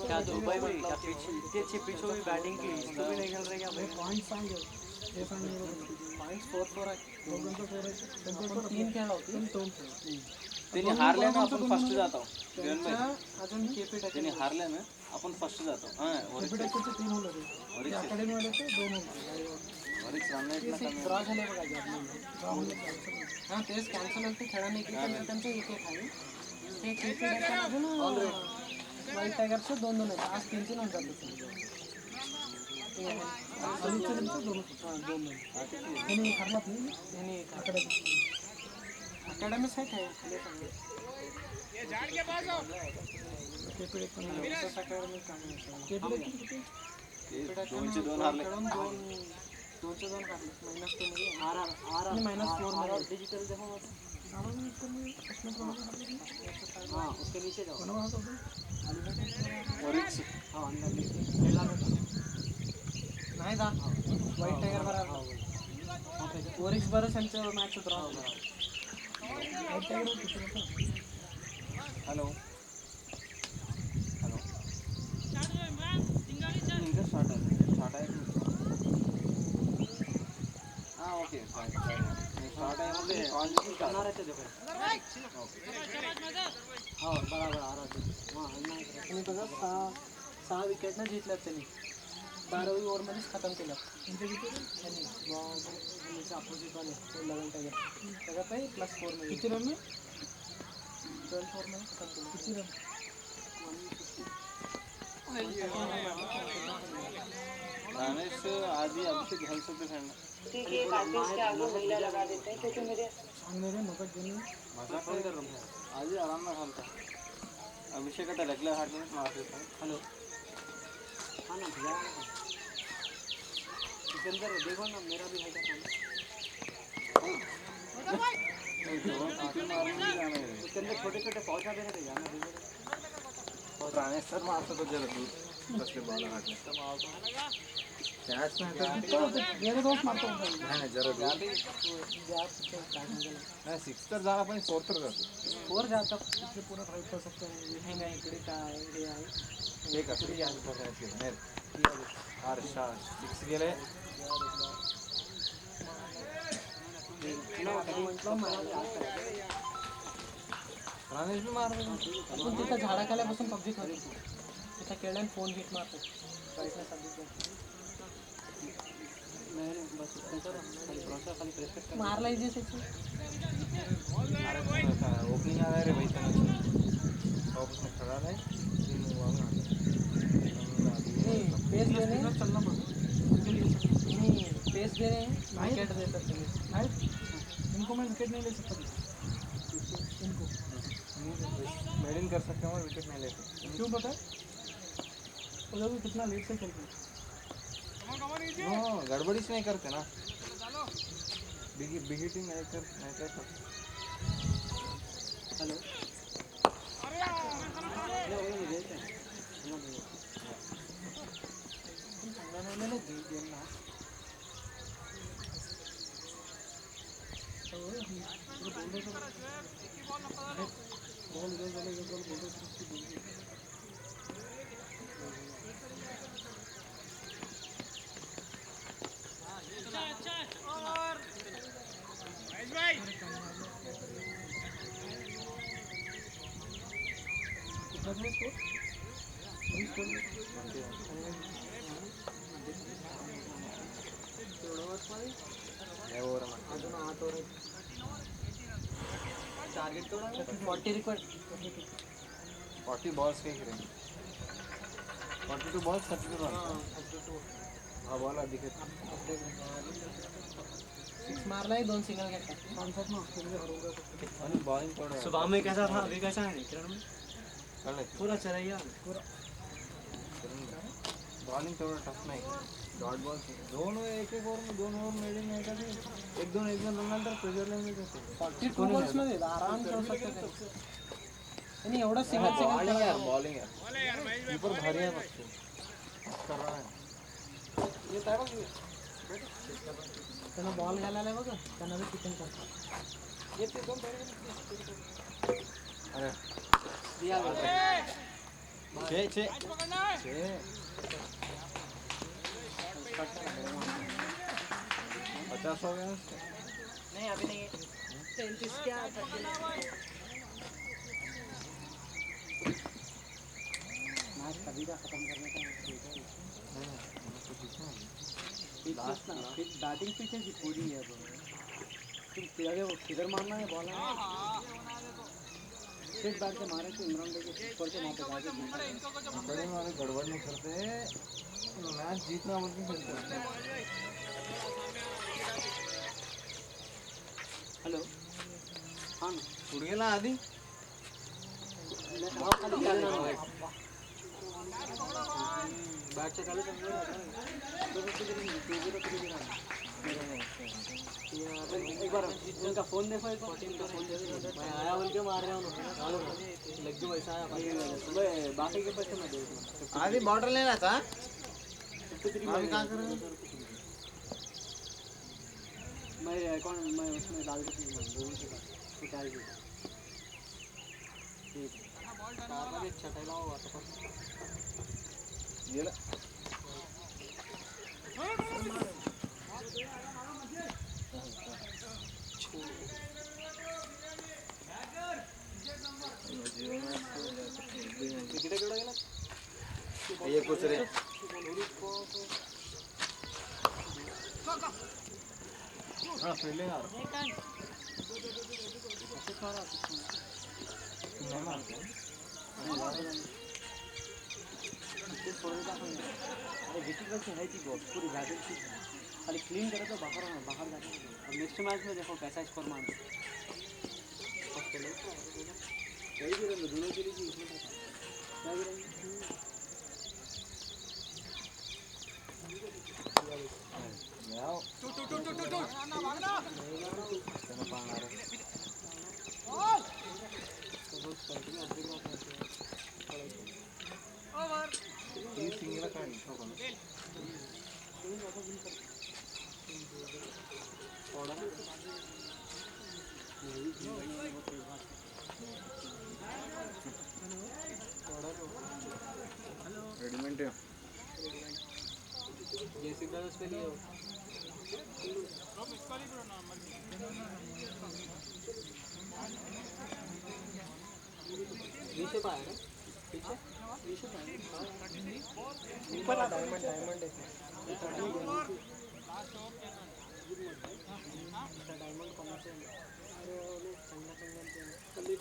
क्या दुबई में क्या इतनी अच्छी पिच होगी बैटिंग की इसको भी नहीं खेल रहे क्या भाई पॉइंट सांगे हे सांगे पॉइंट्स 4 आहे दोघांचं 4 आहे 3 खेळला होते त्यांनी हारले ना आपण फर्स्ट जातो अजून केपी त्यांनी हारले ना आपण फर्स्ट जातो हां टाकायचे 3 होले रे अकॅडमी वाल्याचे 2 होले वरिक्स रन ड्रॉ झाले बघा हां तेच कॅन्सल होते खेळा नाही की त्यांचं एक आहे ते केपी अजून व्हाईट टायगरचं 2-2 आहेत आज 3-3 होऊन जातं त्यांनी ठरलात नाही यांनी अकॅडमी साईट आहे केपी दोनचे 2 हारले दोनचे 2 काढले -2 डिजिटल देखो हाँ उसके नीचे जाओ वरिक्स हाँ अंदर नाही जा व्हाईट टायगर बरोबर ओरिक्स बरोबर त्यांचं match draw white tiger hello hello इधर स्टार्ट आहे हां ओके स्टार्ट आहे करना रहते देखो हाँ बराबर आ रहा त्यांनी बघा 6 विकेट ना जिंकल्यात त्यांनी 12वी ओव्हरमध्येच खतम केलं त्यांनी अपोजिट वाले 11 टायगर त्याच्यात आहे +4 मध्ये किती रन 12 ओव्हरमध्ये खतम केलं किती रन दानिश आदि अभिषेक घाल सकते हैं ना ठीक है काफी के आगे महिला लगा देते हैं क्योंकि मेरे मजाक नहीं कर रहा हूँ आदि आराम में खेलता अभिषेक का रेगुलर हार्ट में मार देता है हेलो हाँ ना भैया सिकंदर देखो ना मेरा भी है क्या सिकंदर छोटे छोटे पौधा दे रहे थे जाना दानिश सर मारता तो जरा दूर कसले बॉल हाटले कॅच नाही तर मेरे दोस्त मारतो नाही जरा दूर नाही 6 तर झाला पण 4 तर जातो फोर जाता इकडे पूरा ट्राय कर सकते हैं लेहेंगा इकडे काय हे आहे एक असली याद करायची नाही हर्षा 6 गेले राणेश भी मार आपण तिथं झाडाखाल्यापासून पबजी खेळतो तिथं खेळल्याने फोन हिट मारतो ब्राईटनेस नहीं बस खाली प्रोसेस खाली प्रेस कर मारला इजी से ओपनिंग आ रहा है रे भाई टॉप में खड़ा है नहीं पेस दे रहे हैं चलना पड़ेगा नहीं पेस दे रहे हैं विकेट दे सकते हैं इनको मैं विकेट नहीं ले सकता इनको मेडिन कर सकते हैं और विकेट नहीं ले सकते क्यों पता है वो भी कितना लेट से खेलते हैं नो गड़बड़ी से नहीं करते ना बिगी टीम नहीं कर हेलो अजून 8 ओव्हर टार्गेट केवढा 40 रिक्वायर्ड 40 बॉल्स के करें 42 बॉल्स 32 रन हाँ बॉल अधिक है 6 मारला है 2 सिंगल घेतला सांगतात ना ऑस्ट्रेलिया हरवलं आणि बॉलिंग थोड़ा सुबह में कैसा था अभी कैसा है किरण में कल पूरा चलेगा बॉलिंग थोड़ा टफ नहीं डॉट बॉल दोनों एक ओवर में 2 ओवर मेडिंग नाही का ते एक दोन रननंतर प्रेशर लावून जाते 42 बॉल्स मध्ये आराम खेळू शकतो आणि एवढा सिंगल बॉलिंग यार ऊपर भारी है बच्चे कर रहा है ये तारा त्यांना बॉल घालायला बघा त्यांना बी किपिंग करतात अरे दिया छे 50 हो गया नहीं अभी नहीं है 33 क्या मैच कभी का खत्म करने का बैटिंग पिच है पूरी है तुम अगर वो फिगर मारना है बॉल स्ट्रेट बैट से मारे तो इमरान भाई के ऊपर के वहाँ पे जाके बड़े वाले गड़बड़ नहीं करते मैच जीतना बोल के खेलते हैं हेलो हाँ ना उड़ गेला आधी बैट से खाली एक बार उनका फ़ोन देखो एक बार उनका फ़ोन देखो मैं आया बोल के मार रहा हूँ लग गया वैसा आया सुबह बाकी के पैसे मैं दे दूँगा आधी बॉर्डर लेना था अभी कहाँ कर रहे हो मैं अकाउंट मैं उसमें डाल के गूगल पे डाल दी ठीक है अच्छा ठहरा हुआ तो ये ले कुछ रे हाँ फील्डिंग आ रहा है पूरी वैकेट थी खाली क्लीन करे तो बाहर जाके अब नेक्स्ट मैच में देखो कैसा स्कोर मारते कई भी रन दोनों के लिए इसमें क्या गिरेंगे रेडीमेड है ये सिग्नल पे लिए पीछे पाया ना पीछे पीछे ऊपर डायमंड डायमंड है डायमंड कौन से अरे वो संगा संगा कल्ली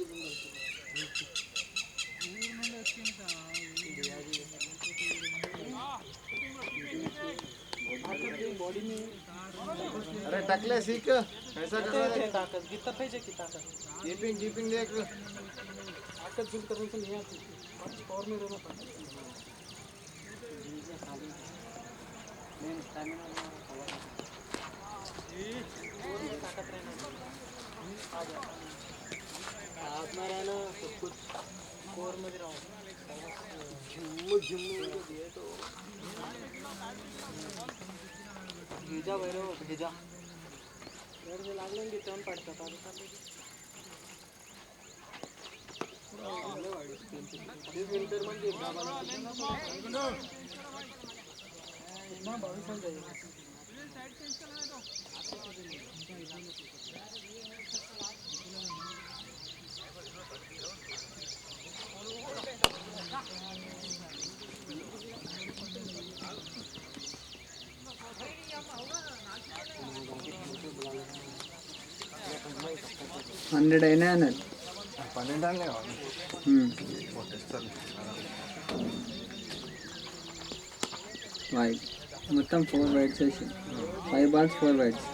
डिजाइन बॉडी में अरे टकले सीख ऐसा कर रहा है ताकत कितना भेजे की ताकत जीपिंग जीपिंग देख ताकत जिम करने से नहीं आती पावर में रहना पड़ता मैं स्टैमिना ताकत रहना हाथ में रहना सब कुछ कोर में रहो झुम दिए तो भेजा भैरव भेजा घर से लाग लेंगे टर्न पड़ता था विंटर मध्ये ना 22 साल जाएगा హండ్రెడ్ అయినా అన్నాడు 12 అనే వైట్ మొత్తం 4 వైట్స్ వేసి 5 balls 4 వైట్స్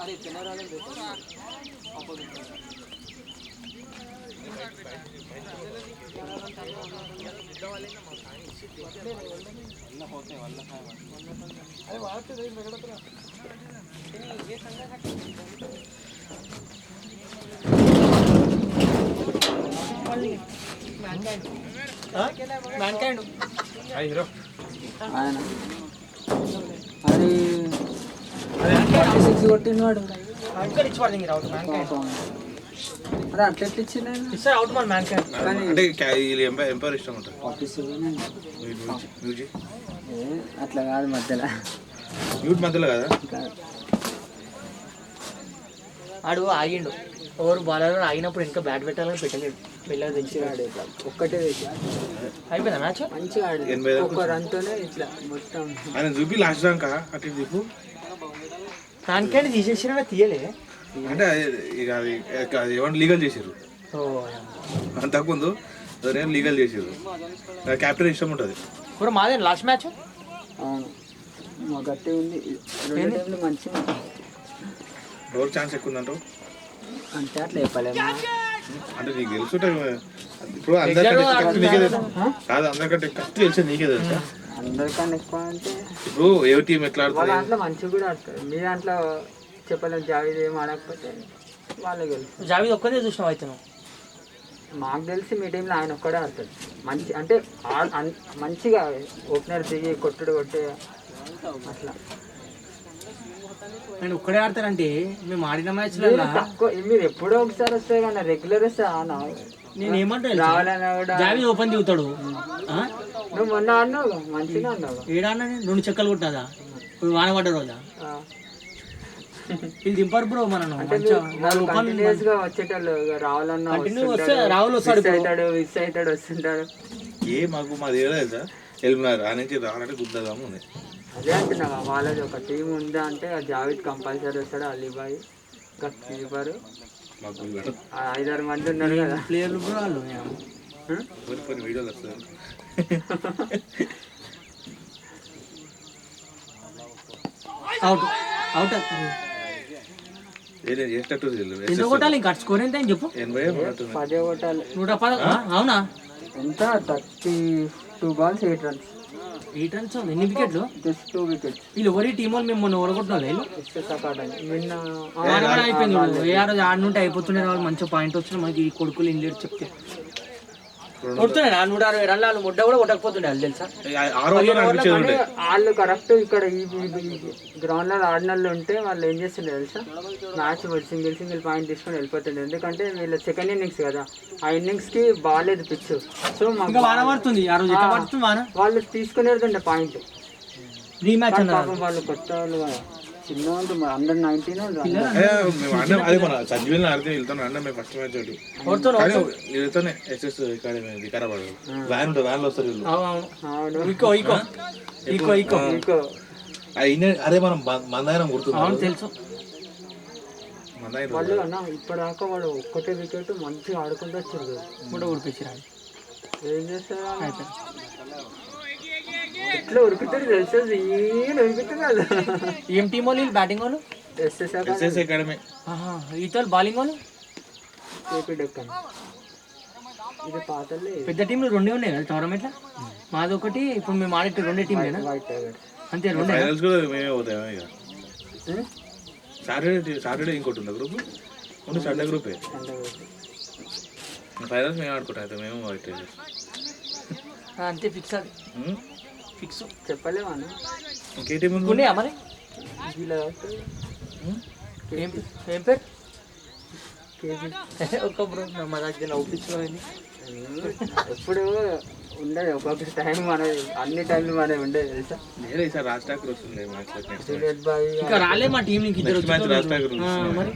अरे कैनरा वाले देखो ऑपोजिट होते वाला खाए अरे वहाँ पे देख लगा था ये संगा मैनकाइंड हाय हीरो ఆయన అది 46 కొట్టిన వాడు मैनकाइंड इच वार्निंग राउट मैनकाइंड అరే అట్లా ఎట్లా ఇచ్చిండు ఆయన? इससे आउट मान मैनकाइंड కానీ అంటే ఎంపైర్ ఇష్టం ఉంటుంది 47 అండి. మ్యూజిక్ ఏ, అట్లా కాదు మధ్యలో మ్యూట్ మధ్యలో కదా కాదు. ఆడు ఆగిండు ఎవరు బాలర్ ఆగినప్పుడు ఇంకా బ్యాట్ పెట్టాలని పెట్టలేదు వెళ్ళదు మంచిగా ఆడే ఇట్లా ఒక్కటే వేసి అయిపోయిందా మ్యాచ్ మంచిగా ఆడే 80 దాకా ఒక రన్తోనే ఇట్లా మొత్తం ఆయన చూపి లాస్ట్ దాకా అటు చెప్పు మ్యాన్కాయిన్ తీసేసిన తీయలే అంటే ఇక అది ఏమన్నా లీగల్ చేసారు అంతకుముందు ఏం లీగల్ చేసారు క్యాప్టెన్ ఇష్టం ఉంటుంది ఇప్పుడు మాదే లాస్ట్ మ్యాచ్ అవును మా గట్టి ఉంది 2 టైంలు మంచిగా ఎవరికి ఛాన్స్ ఎక్కువ ఉందంటావు అంటే అట్లా చెప్పలేము అంటే నీకు తెలుసుంటే ఇప్పుడు అందరికంటే కరెక్ట్ నీకే తెలుసు కాదు అందరికంటే కరెక్ట్ తెలిసి నీకే తెలుసా అందరికన్నా ఎక్కువ అంటే ఇప్పుడు ఏ టీం ఎట్లా వాళ్ళ ఆడుతుంది దాంట్లో మంచిగా కూడా ఆడతారు మీ దాంట్లో చెప్పలేము జావేద్ ఏం ఆడకపోతే వాళ్ళే గెలుస్తారు జావీద్ ఒక్కదే చూసినావు అయితే నువ్వు మాకు తెలిసి మీ టీంలో ఆయన ఒక్కడే ఆడతాడు మంచి అంటే మంచిగా ఓపెనర్ దిగి కొట్టుడు కొట్టే అట్లా నేను ఒక్కడే ఆడతానంటే మేము ఆడిన మ్యాచ్ మీరు తక్కువ మీరు ఎప్పుడో ఒకసారి వస్తాయి కానీ రెగ్యులర్ వస్తే నేను ఏమంటా రావాలన్నా కూడా జావీద్ ఓపెన్ దిగుతాడు నువ్వు మొన్న అన్నావు మంచిగా అన్నావు. ఏడాన్నా 2 చెక్కలు కొట్టాదా ఇప్పుడు వాన పడ్డ రోజా ఇది దింపరు బ్రో మనం అంటే కంటిన్యూస్ గా వచ్చేటోళ్ళు రావాలన్నా రావులు వస్తాడు అవుతాడు మిస్ అవుతాడు వస్తుంటాడు. మాకు మాది ఏడా వెళ్ళినారు ఆ నుంచి రావాలంటే గుద్దదాము ఉంది. అదే అంటున్నా వాళ్ళది ఒక టీం ఉందా అంటే జావేద్ కంపల్సరీ వస్తాడు, అలీబాయ్ ఇంకా కీపర్ 5-6 మంది ఉన్నారు కదా ప్లేయర్లు బ్రో వాళ్ళు. కొన్ని వీడియోలు వస్తుంది. అవుట్ అవుట్ ఎంత కొట్టాలి ఇంకా స్కోర్ ఎంత అని చెప్పు. 10 కొట్టాలి. 110 అవునా? ఎంత 32 balls 8 runs. 8 runs ఎన్ని వికెట్లు? Just 2 wickets. వీళ్ళు ఎవరి టీం వాళ్ళు మేము మొన్న ఓడగొట్టిన వీళ్ళు నిన్న అయిపోయింది. ఏ రోజు ఆడుంటే అయిపోతుండే వాళ్ళు మంచిగా పాయింట్ వచ్చిన మనకి ఈ కొడుకులు ఇంగ్లీష్ చెప్తే కొడుతున్నాయి 160 రన్లు ముడ్డ కూడా కొట్టకపోతుండే వాళ్ళు తెలుసా. వాళ్ళు కరెక్ట్ ఇక్కడ ఈ గ్రౌండ్ లో ఆడిన వాళ్ళు ఉంటే వాళ్ళు ఏం చేస్తుండే తెలుసా, మ్యాచ్ సింగిల్ పాయింట్ తీసుకొని వెళ్ళిపోతుండే. ఎందుకంటే వీళ్ళ సెకండ్ ఇన్నింగ్స్ కదా, ఆ ఇన్నింగ్స్ కి బాగాలేదు పిచ్. సో వాన పడుతుంది ఆ రోజు పడుతుంది వాన, వాళ్ళు తీసుకునేదండి పాయింట్. రీమ్యాచ్ పాపం వాళ్ళు కొత్త వాళ్ళు చిన్న వాళ్ళు అండర్ 19 అదే మన సంజీవన్ ఆడితే వెళ్తాను అన్న మేము ఫస్ట్ మ్యాచ్ ఒకటి వెళ్తానే ఎస్ఎస్ అకాడమీ వికారాబాద్ వ్యాన్ ఉంటుంది, వ్యాన్లో వస్తారు వీళ్ళు. అదే మనం మందాయనం గుర్తుంది తెలుసు. వాళ్ళు అన్న ఇప్పటిదాకా వాడు ఒక్కటే వికెట్ మంచిగా ఆడుకుంటూ వచ్చారు కూడా ఉడిపించారు. ఏం చేస్తారు ఎట్లా ఉరుకుతారు తెలుసా, ఉరుకుతున్నారు. ఏం టీం వాళ్ళు బ్యాటింగ్ వాళ్ళు? SS academy. ఈతలు బౌలింగ్ వాళ్ళు కేపీ డెక్కన్. ఇది పాతలే పెద్ద టీంలు 2 ఉన్నాయి కదా టోర్నమెంట్ లో. మాది ఒకటి, ఇప్పుడు మేము ఆడే 2 టీంలేనా అంతే? 2 ఫైనల్స్ కూడా మేమే పోతాం ఇక. సాటర్డే ఇంకోటి ఉందా గ్రూప్? ఓన్లీ సండే గ్రూపే. ఫైనల్స్ మేము ఆడుకుంటాం అయితే మేము అంతే ఫిక్స్. అది ఫిక్స్ చెప్పలేమా ఇంకే టీం ఉన్నాయా మరి? ఏం పేరు ఒక బ్రో మా దగ్గర ఒప్పించుకోవాలి. ఎప్పుడు ఉండదు ఒక్కొక్క టైం మనది, అన్ని టైంలు మనది ఉండేది తెలుసా. లేదు ఈసారి రాజ్ ఠాకూర్ వస్తుంది జునేద్ బాయ్ ఇంకా రాలే మా టీం నుంచి ఇద్దరు మ్యాచ్ రాజ్ ఠాకూర్ మరి.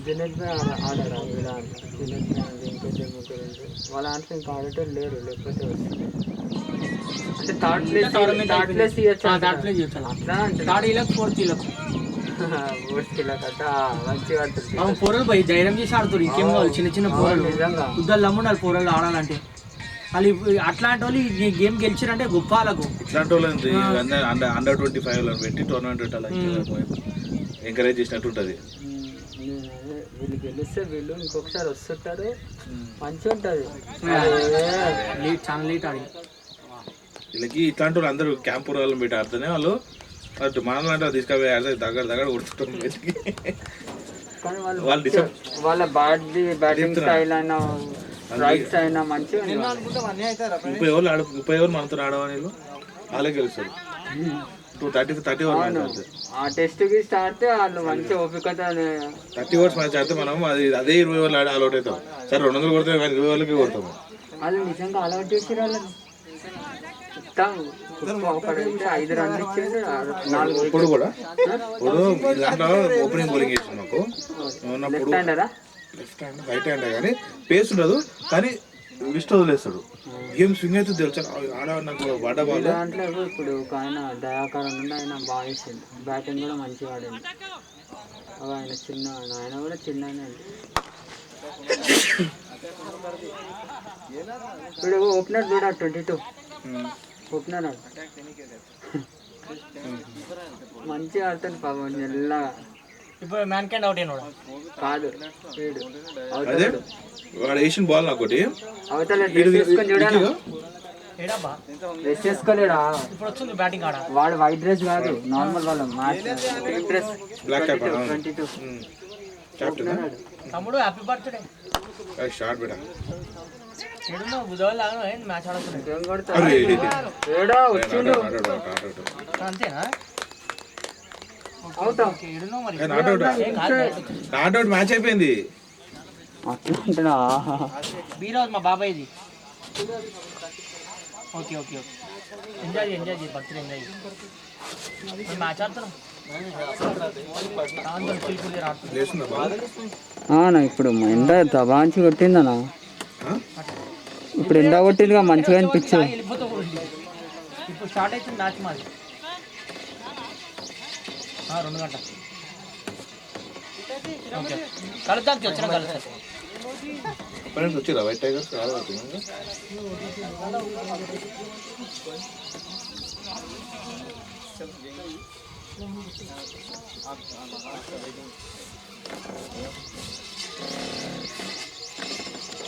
జునేద్ బాయ్ ఆడారా ఇలా జునేద్ బాయ్ ఇంకొంచెం వాళ్ళ దాంట్లో ఇంకా ఆడటం లేరు, లేకపోతే అంటే థర్డ్ ప్లేస్ ఇవ్వచ్చు అట్లా అంటే 3rd ఇలాక్ 4th ఇలాక్ మంచిగా ఆడుతుంది. పోరలు పోయి ధైర్యం చేసి ఆడుతారు. ఇంకేం కావాలి చిన్న చిన్న పోరలు నిజంగా ఉద్దరు నమ్ముండాలి పోరలు ఆడాలంటే. వాళ్ళు అట్లాంటి వాళ్ళు ఈ గేమ్ గెలిచారంటే గొప్ప వాళ్ళకు. ఇట్లాంటి వాళ్ళు అండర్ 25 పెట్టి టోర్నమెంట్ అలా ఎంకరేజ్ చేసినట్టు ఉంటుంది. వీళ్ళు గెలిస్తే వీళ్ళు ఇంకొకసారి వస్తుంటారు, మంచిగా ఉంటుంది. చాలా లేట్ ఆడి వీళ్ళకి ఇట్లాంటి వాళ్ళు అందరూ క్యాంప్ వాళ్ళని పెట్టి ఆడితేనే వాళ్ళు మనల్ని అంటే తీసుకుపోయి ఆడితే దగ్గర కొడుతుంటాం. కానీ వాళ్ళ బ్యాటింగ్ స్టైల్ అయినా రైట్స్ అయినా మంచిగా 30 ఓవర్లు మనతో ఆడవని వాళ్ళే గెలుస్తారు. 30 ఓవర్స్ ఆ టెస్ట్ కి స్టార్ట్ వాళ్ళు మంచి ఓపిక 30 ఓవర్స్ మ్యాచ్ ఆడితే మనం అదే 20 ఓవర్లు ఆడి ఆల్అౌట్ అవుతాం. సరే 200 కొడితే 20 ఓవర్లకి కొడతాము. వాళ్ళు నిజంగా అలౌట్ చేసి వాళ్ళని 5 రన్లు ఇచ్చేది 4. ఇప్పుడు కూడా దాంట్లో ఓపెనింగ్ బౌలింగ్ చేసాం మాకు. లెఫ్ట్ హ్యాండరా లెఫ్ట్ హ్యాండ్ రైట్ హ్యాండ్ కానీ పేస్ ఉండదు, కానీ విస్ట్ వదిలేస్తాడు. గేమ్ స్వింగ్ అయితే తెలుసు ఆడ నాకు వాడ బాల్ దాంట్లో. ఇప్పుడు ఒక ఆయన దయాకరణ నుండి ఆయన బాగా ఇస్తుంది, బ్యాటింగ్ కూడా మంచిగా ఆడింది. ఆయన చిన్న ఆయన కూడా చిన్ననే. ఇప్పుడు ఓపెనర్ చూడ 22 ఓపెనర్ మంచిగా ఆడుతుంది పాపం మెల్లగా. ఇప్పుడు మ్యాన్ క్యాండ్ అవుట్ అయినాడు కాదు అదే వాడు వేసిన బాల్ నాకు ఒకటి అవతల డ్రెస్ వేసుకొని చూడాలి. ఏడబ్బా డ్రెస్ వేసుకోలేడా ఇప్పుడు వచ్చింది బ్యాటింగ్ ఆడ. వాడు వైట్ డ్రెస్ కాదు, నార్మల్ వాళ్ళ match dress black cap 22 captain. తమ్ముడు హ్యాపీ బర్త్డే. షార్ట్ బెటా ఏడున్నావు బుధవారం లాగా మ్యాచ్ ఆడుతున్నాడు. ఏం కొడతాడు ఏడా వచ్చిండు అంతేనా? అవుతా ఏడున్నావు మరి? నాట్ అవుట్ మ్యాచ్ అయిపోయింది. అట్లా అంటున్నా బీరోజ్ మా బాబాయ్ది ఓకే ఓకే ఓకే ఎంజాయ్ చేయి బర్త్డే ఎంజాయ్ చేయి మ్యాచ్ ఆడుతున్నాం లేస్తుందా బాగా? అన్న ఇప్పుడు ఎండ దబాంచి కొట్టిందన్నా. ఇప్పుడు ఎండ కొట్టిందిగా మంచిగా అనిపించు. వెళ్ళిపోతావు ఇప్పుడు స్టార్ట్ అవుతుంది మ్యాచ్ మాది 2 గంటల ఓకే కలుద్దాం వచ్చిన కలుద్దాం ఫ్రెండ్స్ వచ్చిరా వైట్ టైగర్స్